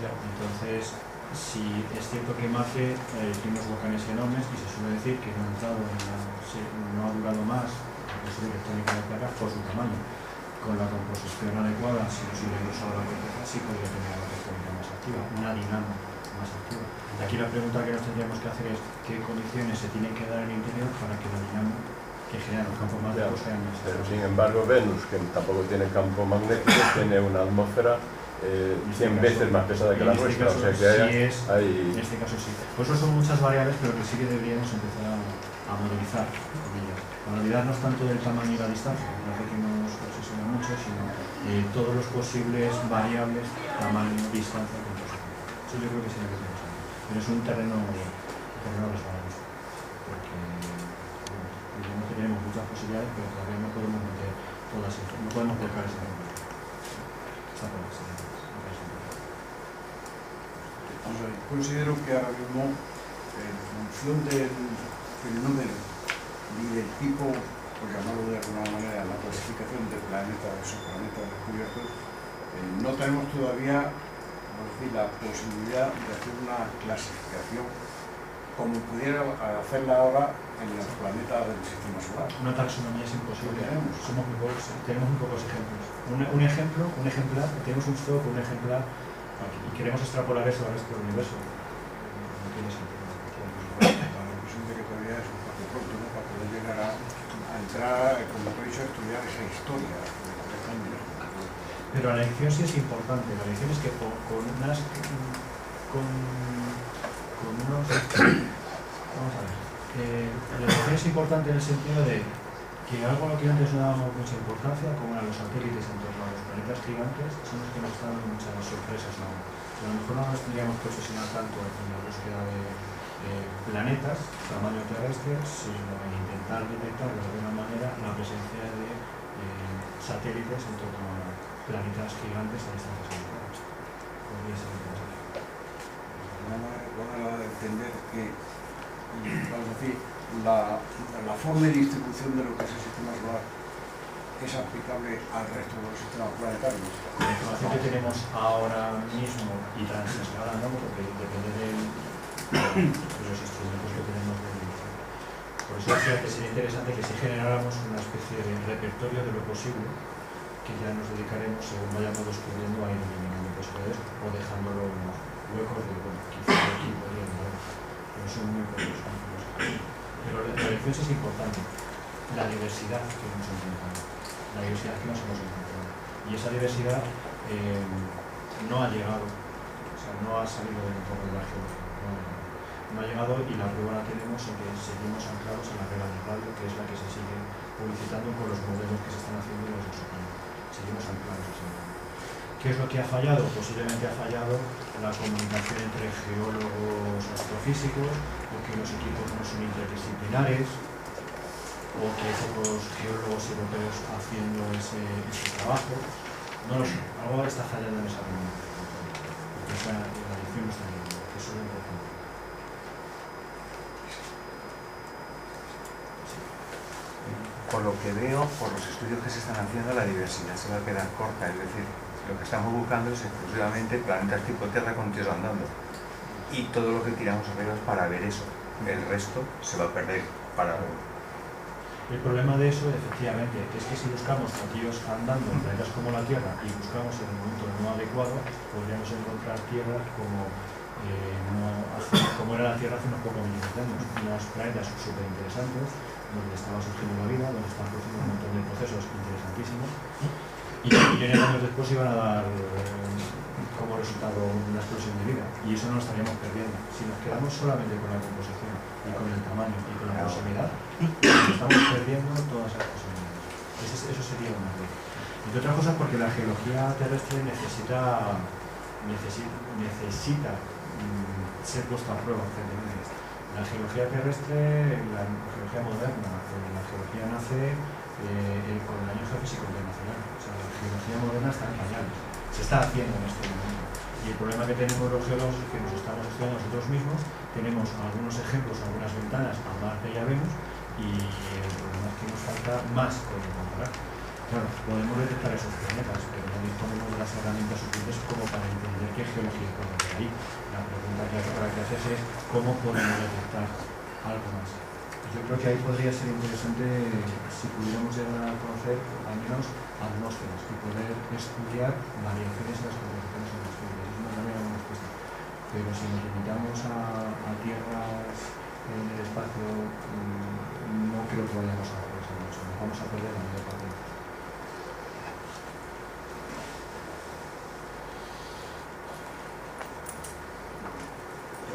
Entonces, si es cierto que Marte tiene unos volcanes enormes y se suele decir que no ha durado más la posible tectónica de placas por su tamaño. Con la composición adecuada, si no se hubiera usado la corteza, sí podría tener una tectónica más activa, una dinámica más activa. Aquí la pregunta que nos tendríamos que hacer es qué condiciones se tienen que dar en el interior para que la dinámica que genera los campos magnéticos sean más. Pero sin embargo, Venus, que tampoco tiene campo magnético, tiene una atmósfera 100 veces más pesada que la nuestra, o sea que en este caso sí. Por eso son muchas variables, pero que sí que deberíamos empezar a modelizar con ellas. La realidad no es tanto del tamaño y la distancia, no hace que nos obsesiona mucho, sino todos los posibles variables, tamaño, distancia, composición. Eso yo creo que sí que tenemos que hacer. Pero es un terreno resbaladizo, porque bueno, no tenemos muchas posibilidades, pero todavía no podemos meter todas, no podemos volcar esa información. Está por así. Considero que ahora mismo, en función del número y del tipo, por llamarlo de alguna manera, la clasificación de planetas, de exoplanetas descubiertos, no tenemos todavía, vamos a decir, la posibilidad de hacer una clasificación como pudiera hacerla ahora en los planetas del sistema solar. Una taxonomía es imposible. Tenemos muy pocos ejemplos. Un ejemplar, tenemos un stock, un ejemplar, y queremos extrapolar eso al resto del universo. No tiene sentido. La impresión de que todavía es un poco pronto, ¿no?, para poder llegar a entrar, como he dicho, a estudiar esa historia. Pero la elección sí es importante. La elección es que con unos... Vamos a ver. La elección es importante en el sentido de que algo a lo que antes no dábamos mucha importancia, como eran los satélites en torno a los planetas gigantes, son los que nos están dando muchas sorpresas ahora. A lo mejor no nos tendríamos que obsesionar tanto en la búsqueda de planetas, tamaño terrestre, sino en intentar detectar de alguna manera la presencia de satélites en torno a planetas gigantes a distancias elevadas. Podría ser interesante. Van a entender que, vamos a decir, la forma de distribución de lo que es el sistema solar es aplicable al resto de los sistemas planetarios. La información que tenemos ahora mismo y transversal, ¿no?, porque depende de los instrumentos que tenemos de medición. Por eso decía que sería interesante que si generáramos una especie de repertorio de lo posible, que ya nos dedicaremos, según vayamos descubriendo, a ir eliminando posibilidades o dejándolo en los huecos de, bueno, quizá aquí podría haber, pero son muy pocos. Pero la elección sí es importante, la diversidad que hemos encontrado, y esa diversidad no ha llegado, o sea, no ha salido del entorno de la geología, no ha llegado, y la prueba la tenemos en que seguimos anclados en la regla de radio, que es la que se sigue publicitando con los modelos que se están haciendo en los exoplanetas. Seguimos anclados en ese modelo. ¿Qué es lo que ha fallado? Posiblemente ha fallado la comunicación entre geólogos astrofísicos, o que los equipos no son interdisciplinares, o que hay pocos geólogos europeos haciendo ese trabajo. No lo sé, algo está fallando en esa reunión. La elección no está bien, que eso es lo importante. Por lo que veo, por los estudios que se están haciendo, la diversidad se va a quedar corta, es decir, lo que estamos buscando es exclusivamente planetas tipo Tierra con Tierra andando, y todo lo que tiramos arriba es para ver eso, el resto se va a perder para... El problema de eso, efectivamente, es que si buscamos motivos andando en planetas como la Tierra y buscamos en el momento no adecuado, podríamos encontrar Tierra como era la Tierra hace unos pocos millones de años, unos planetas súper interesantes, donde estaba surgiendo la vida, donde están produciendo un montón de procesos interesantísimos, y millones de años después iban a dar como resultado una explosión de vida, y eso no lo estaríamos perdiendo. Si nos quedamos solamente con la composición y con el tamaño y con la proximidad, estamos perdiendo todas esas posibilidades. Eso sería un error. Entre otras cosas porque la geología terrestre necesita ser puesta a prueba constantemente. La geología terrestre, la geología moderna, la geología nace con el año geofísico internacional. O sea, la geología moderna está en pañales. Se está haciendo en este momento. Y el problema que tenemos los geólogos es que nos estamos estudiando nosotros mismos, tenemos algunos ejemplos, algunas ventanas a Marte y a Venus, y el problema es que nos falta más por comparar. Claro, podemos detectar esos planetas, pero no disponemos de las herramientas suficientes como para entender qué geología puede haber ahí. La pregunta que habrá que hacerse es cómo podemos detectar algo más. Yo creo que ahí podría ser interesante si pudiéramos llegar a conocer al menos atmósferas y poder estudiar variaciones en las composiciones de las estrellas. Es una manera de respuesta. Pero si nos limitamos a tierras en el espacio, no creo que vayamos a progresar mucho. Nos vamos a perder la mayor parte.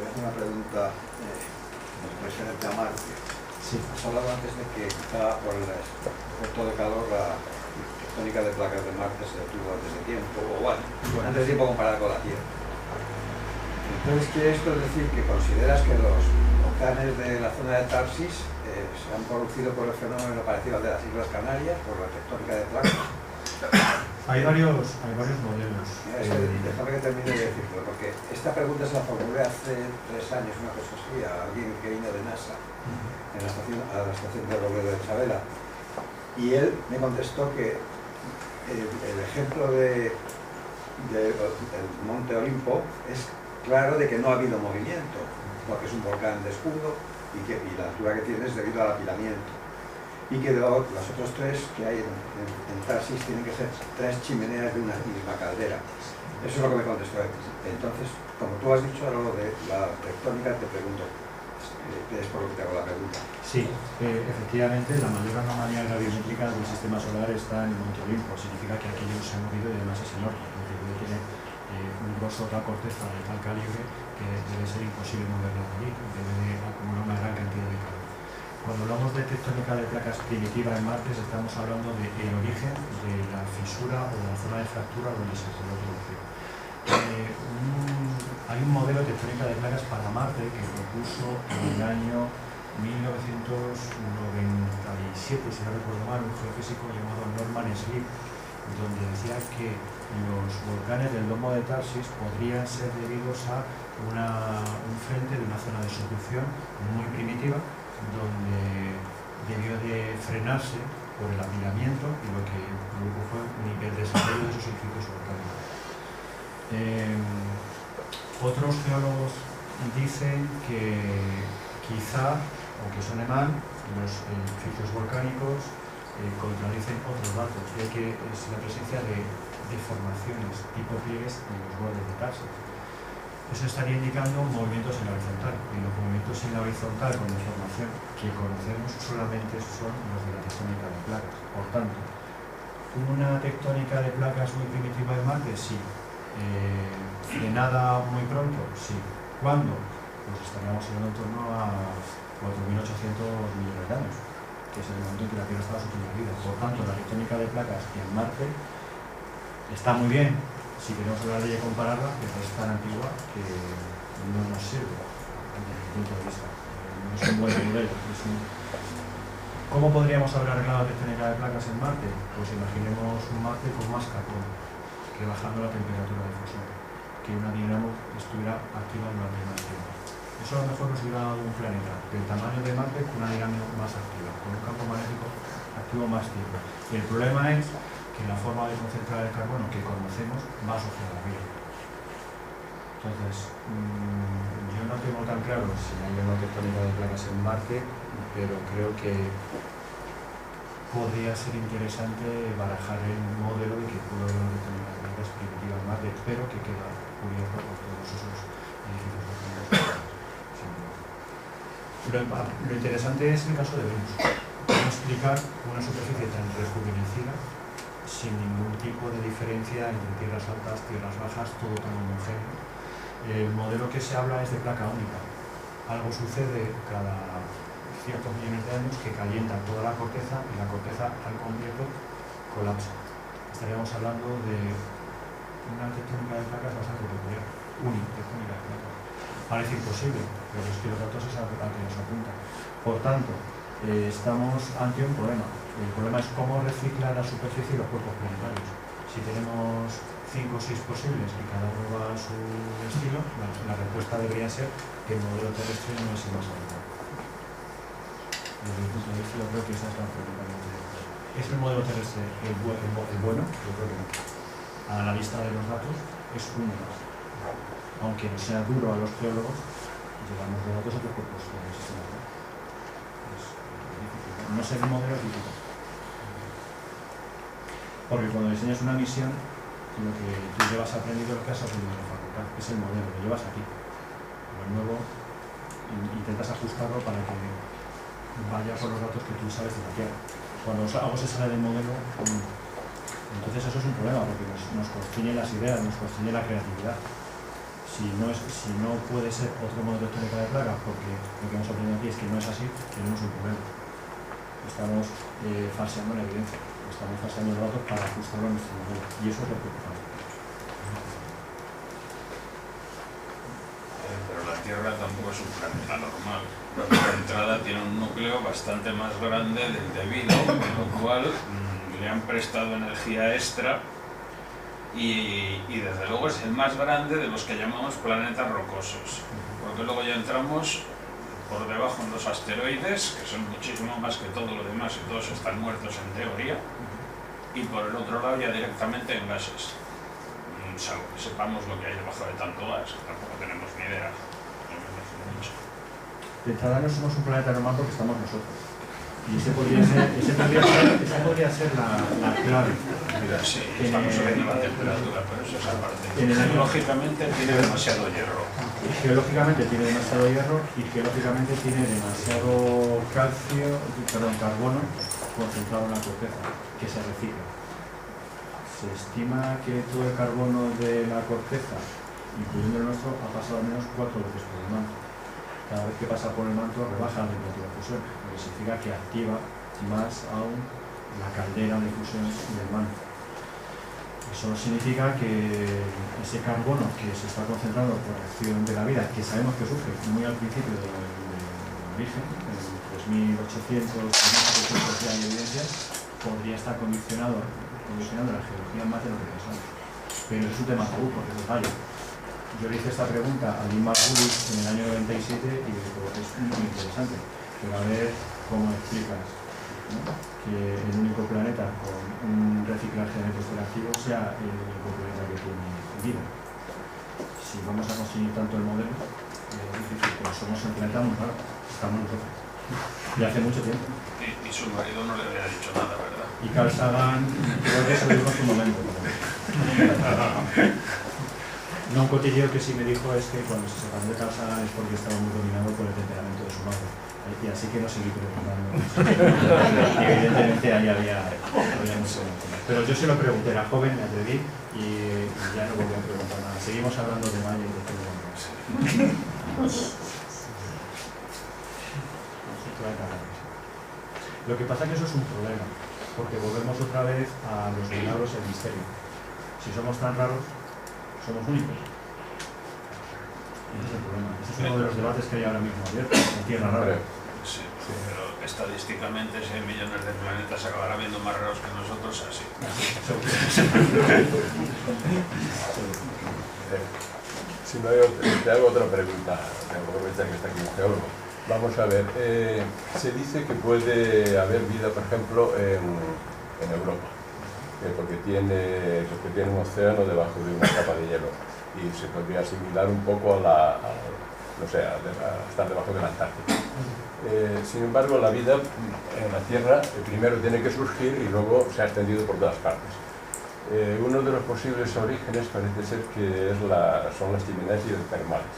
Te voy a hacer una pregunta referente a Marte. Sí. Has hablado antes de que quizá por el efecto de calor la tectónica de placas de Marte se detuvo antes de tiempo, o bueno, antes de tiempo comparada con la Tierra. Entonces, ¿quiere esto decir que consideras que los volcanes de la zona de Tarsis se han producido por el fenómeno parecido al de las Islas Canarias, por la tectónica de placas? Hay varios modelos. Déjame que termine de decirlo, porque esta pregunta se la formulé hace 3 años, una cosa así, a alguien que vino de NASA, a la estación de Robledo de Chavela, y él me contestó que el ejemplo del Monte Olimpo es claro de que no ha habido movimiento, porque es un volcán de escudo y la altura que tiene es debido al apilamiento. Y que los otros 3 que hay en Tarsis tienen que ser 3 chimeneas de una misma caldera. Eso es lo que me contestó él. Entonces, como tú has dicho a lo de la tectónica, te pregunto, es por lo que te hago la pregunta. Sí, efectivamente, la mayor anomalía graviométrica del sistema solar está en el Monte Olimpo. Significa que aquello se ha movido y además es enorme. Tiene un grosso de la corteza de tal calibre que debe ser imposible moverlo de allí. Debe de acumular una gran cantidad de calor. Cuando hablamos de tectónica de placas primitiva en Marte, estamos hablando del origen de la fisura o de la zona de fractura donde se puede producir. Hay un modelo de tectónica de placas para Marte que propuso en el año 1997, si no recuerdo mal, un geofísico llamado Norman Sleep, donde decía que los volcanes del domo de Tarsis podrían ser debidos a un frente de una zona de subducción muy primitiva, donde debió de frenarse por el apilamiento y lo que produjo fue un hiperdesarrollo de esos edificios volcánicos. Otros geólogos dicen que quizá, aunque suene mal, los edificios volcánicos contradicen otros datos, ya que es la presencia de deformaciones tipo pliegues en los bordes de Tarsis. Eso estaría indicando movimientos en la horizontal, y los movimientos en la horizontal con deformación que conocemos solamente son los de la tectónica de placas. Por tanto, ¿una tectónica de placas muy primitiva en Marte? Sí. ¿Frenada muy pronto? Sí. ¿Cuándo? Pues estaríamos hablando en torno a 4.800 millones de años, que es el momento en que la Tierra estaba sumergida. Por tanto, la tectónica de placas en Marte está muy bien si queremos hablar de ella y compararla, pero es tan antigua que no nos sirve desde mi punto de vista. No es un buen modelo. ¿Cómo podríamos haber arreglado la tectónica de placas en Marte? Pues imaginemos un Marte con más carbono, rebajando la temperatura de fusión, que una dinamo estuviera activa durante más tiempo. Eso a lo mejor nos hubiera dado un planeta del tamaño de Marte con una dinamo más activa, con un campo magnético activo más tiempo. Y el problema es que la forma de concentrar el carbono que conocemos va asociada a vida. Entonces, yo no tengo tan claro si hay una tectónica de placas en Marte, pero creo que podría ser interesante barajar el modelo de que pudo haber una tectónica de placas primitiva en Marte, pero que queda cubierto por todos esos edificios volcánicos. Lo interesante es el caso de Venus. Cómo explicar una superficie tan rejuvenecida sin ningún tipo de diferencia entre tierras altas, tierras bajas, todo tan homogéneo. El modelo que se habla es de placa única. Algo sucede cada ciertos millones de años que calienta toda la corteza y la corteza al completo colapsa. Estaríamos hablando de una tectónica de placas bastante peculiar, única tectónica de placas. Parece imposible, pero es que los datos es a que nos apuntan. Por tanto, estamos ante un problema. El problema es cómo recicla la superficie y los cuerpos planetarios. Si tenemos 5 o 6 posibles y cada uno va a su estilo, la respuesta debería ser que el modelo terrestre no es el más adecuado. Desde mi punto de vista, yo creo que esa es la preocupación. ¿Es el modelo terrestre el bueno? Yo creo que no. A la vista de los datos es uno más. Aunque no sea duro a los geólogos, llevamos los datos a otros cuerpos del sistema. Es difícil. No ser el modelo es difícil. Porque cuando diseñas una misión, lo que tú llevas aprendido, lo que has aprendido en la facultad, es el modelo, lo llevas aquí. Lo nuevo intentas ajustarlo para que vaya por los datos que tú sabes de la Tierra. Cuando algo se sale del modelo, entonces eso es un problema, porque nos constriñen las ideas, nos constriñe la creatividad. Si no puede ser otro modelo teórico de plaga, porque lo que hemos aprendido aquí es que no es así, tenemos un problema. Estamos falseando la evidencia, estamos falseando los datos para ajustarlo a nuestro modelo, y eso es lo preocupante. Pero la Tierra tampoco es un planeta normal. La entrada tiene un núcleo bastante más grande del debido, con lo cual le han prestado energía extra y desde luego es el más grande de los que llamamos planetas rocosos, porque luego ya entramos por debajo en los asteroides, que son muchísimo más que todo lo demás y todos están muertos en teoría, y por el otro lado ya directamente en gases, salvo que sepamos lo que hay debajo de tanto gas, que tampoco tenemos ni idea. De entrada no somos un planeta normal porque estamos nosotros. Y esa podría ser la clave. Sí, estamos subiendo la temperatura, pero eso es aparte. Geológicamente tiene demasiado hierro. Geológicamente tiene demasiado hierro y geológicamente tiene demasiado carbono concentrado en la corteza, que se recicla. Se estima que todo el carbono de la corteza, incluyendo el nuestro, ha pasado al menos 4 veces por el manto. Cada vez que pasa por el manto rebaja la temperatura de fusión, lo que significa que activa más aún la caldera de fusión del manto. Eso significa que ese carbono que se está concentrando por acción de la vida, que sabemos que surge muy al principio del origen, en 3800, 3700 ya hay evidencias, podría estar condicionando la geología más de lo que pensamos. Pero es un tema tabú porque es fallo. Yo le hice esta pregunta a Lynn Margulis en el año 97 y le digo, es muy interesante, pero a ver cómo explicas, ¿no?, que el único planeta con un reciclaje de netos activo sea el único planeta que tiene vida. Si vamos a construir tanto el modelo, es difícil, pero somos el planeta muy raro, estamos nosotros. Y hace mucho tiempo. Y su marido no le había dicho nada, ¿verdad? Y Carl Sagan, creo que eso lo dijo en su momento. No, un cotilleo que sí me dijo es que cuando se separó de Carl Sagan es porque estaba muy dominado por el temperamento de su madre. Y así que no seguí preguntando. Y evidentemente ahí había mucho. Pero yo se lo pregunté, era joven, me atreví y ya no volví a preguntar nada. Seguimos hablando de Maya y de todo lo demás. Lo que pasa es que eso es un problema, porque volvemos otra vez a los milagros y el misterio. Si somos tan raros, somos únicos. Y ese es el problema. Ese es uno de los debates que hay ahora mismo abiertos en Tierra Rara. Sí, pero estadísticamente si hay millones de planetas acabará viendo más raros que nosotros así. Si no hay te hago otra pregunta, aprovechar que está aquí un geólogo. Vamos a ver, se dice que puede haber vida, por ejemplo, en Europa, porque tiene un océano debajo de una capa de hielo y se podría asimilar un poco a estar debajo de la Antártida. Sin embargo, la vida en la Tierra primero tiene que surgir y luego se ha extendido por todas partes. Uno de los posibles orígenes parece ser que son las chimeneas hidrotermales.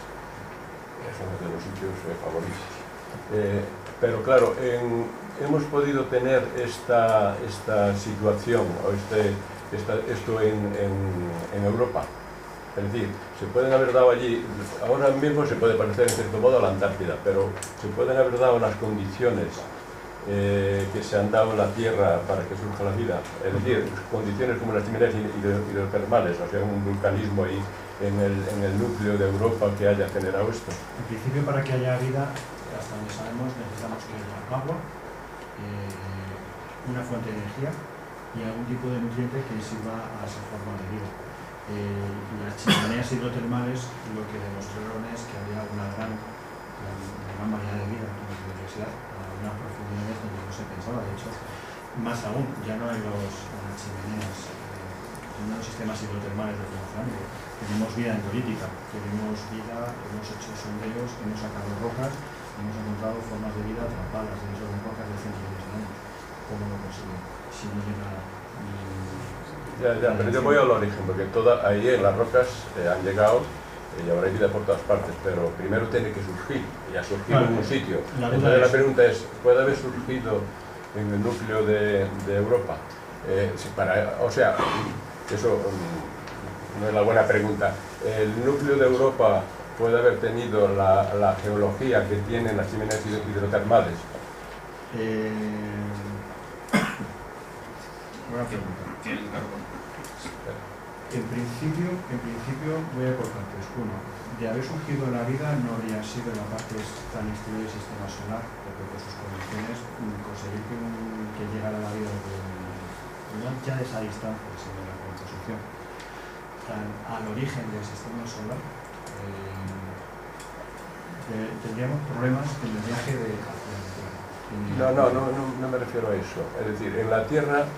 Son uno de los sitios favoritos. Pero claro, hemos podido tener esta situación o esto en Europa. Es decir, se pueden haber dado allí, ahora mismo se puede parecer en cierto modo a la Antártida, pero se pueden haber dado las condiciones que se han dado en la Tierra para que surja la vida. Es decir, condiciones como las chimeneas hidrotermales, o sea, un vulcanismo ahí en el núcleo de Europa que haya generado esto. En principio, para que haya vida, hasta donde sabemos, necesitamos que haya agua, una fuente de energía y algún tipo de nutriente que sirva a esa forma de vida. Las chimeneas hidrotermales lo que demostraron es que había una gran variedad de vida en la universidad, a unas profundidades donde no se pensaba. De hecho, Más aún, ya no en las chimeneas, en los sistemas hidrotermales de funcionamiento. Tenemos vida endolítica, tenemos vida, hemos hecho sondeos, hemos sacado rocas, hemos encontrado formas de vida atrapadas en esas rocas de cientos de años. ¿Cómo lo consiguen? Si no llega pero yo voy al origen, porque ahí en las rocas han llegado y habrá vida por todas partes, pero primero tiene que surgir, y ha surgido en un sitio. Entonces la pregunta es, ¿puede haber surgido en el núcleo de Europa? O sea, eso no es la buena pregunta. ¿El núcleo de Europa puede haber tenido la geología que tienen las chimeneas hidrotermales? Buena pregunta. Tienen carbono. En principio voy a por partes. Uno, de haber surgido la vida no habría sido en la parte tan exterior del sistema solar, porque por sus condiciones conseguir que llegara la vida ya de esa distancia, sino de la composición al origen del sistema solar, tendríamos problemas en el viaje hacia la Tierra. No me refiero a eso. Es decir, en la Tierra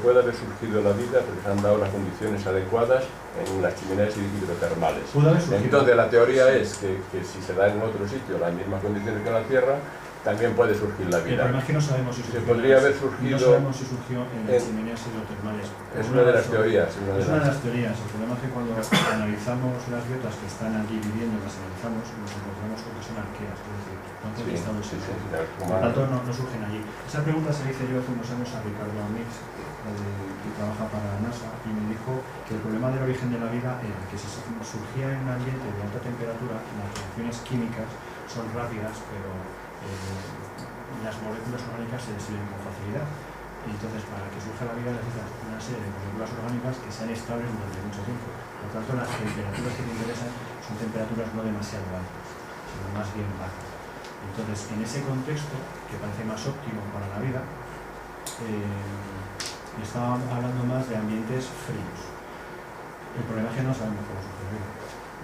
puede haber surgido la vida porque se han dado las condiciones adecuadas en las chimeneas hidrotermales. Entonces la teoría es que si se da en otro sitio las mismas condiciones que en la Tierra, también puede surgir la vida. El problema es que no sabemos si surgió, podría haber surgido, no sabemos si surgió en las chimeneas hidrotermales. Es una de las teorías. Es una de las teorías. El problema es que cuando analizamos las biotas que están allí viviendo, las analizamos, nos encontramos con que son arqueas, es decir, no han conquistado ese lugar. Por lo tanto, no surgen allí. Esa pregunta se la hice yo hace unos años a Ricardo Amix, que trabaja para la NASA, y me dijo que el problema del origen de la vida era que si surgía en un ambiente de alta temperatura, las reacciones químicas son rápidas, pero las moléculas orgánicas se disuelven con facilidad. Y entonces, para que surja la vida necesitas una serie de moléculas orgánicas que sean estables durante mucho tiempo. Por lo tanto, las temperaturas que te interesan son temperaturas no demasiado altas, sino más bien bajas. Entonces, en ese contexto, que parece más óptimo para la vida, estaba hablando más de ambientes fríos. El problema es que no sabemos cómo surge la vida.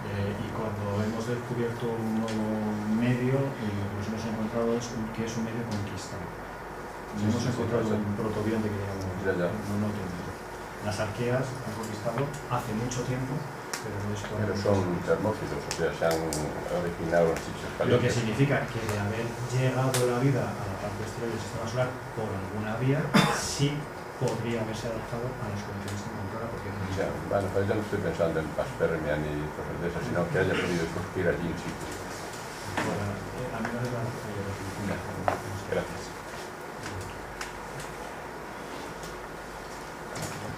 Y cuando hemos descubierto un nuevo medio, lo que nos hemos encontrado es que es un medio conquistado. Hemos encontrado un protobión de que no tenemos. Las arqueas han conquistado hace mucho tiempo, pero no es todo. Pero son termófilos, o sea, se han originado en sitios calientes. Lo que significa que de haber llegado la vida a la parte exterior del sistema solar por alguna vía, sí podría haberse adaptado a las condiciones que encontrara, porque bueno, pues yo no estoy pensando en paspermia ni cosas de esas, sino que haya podido surgir allí en sitio. A menos de la Gracias.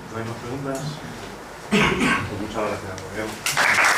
¿No hay más preguntas? Pues muchas gracias.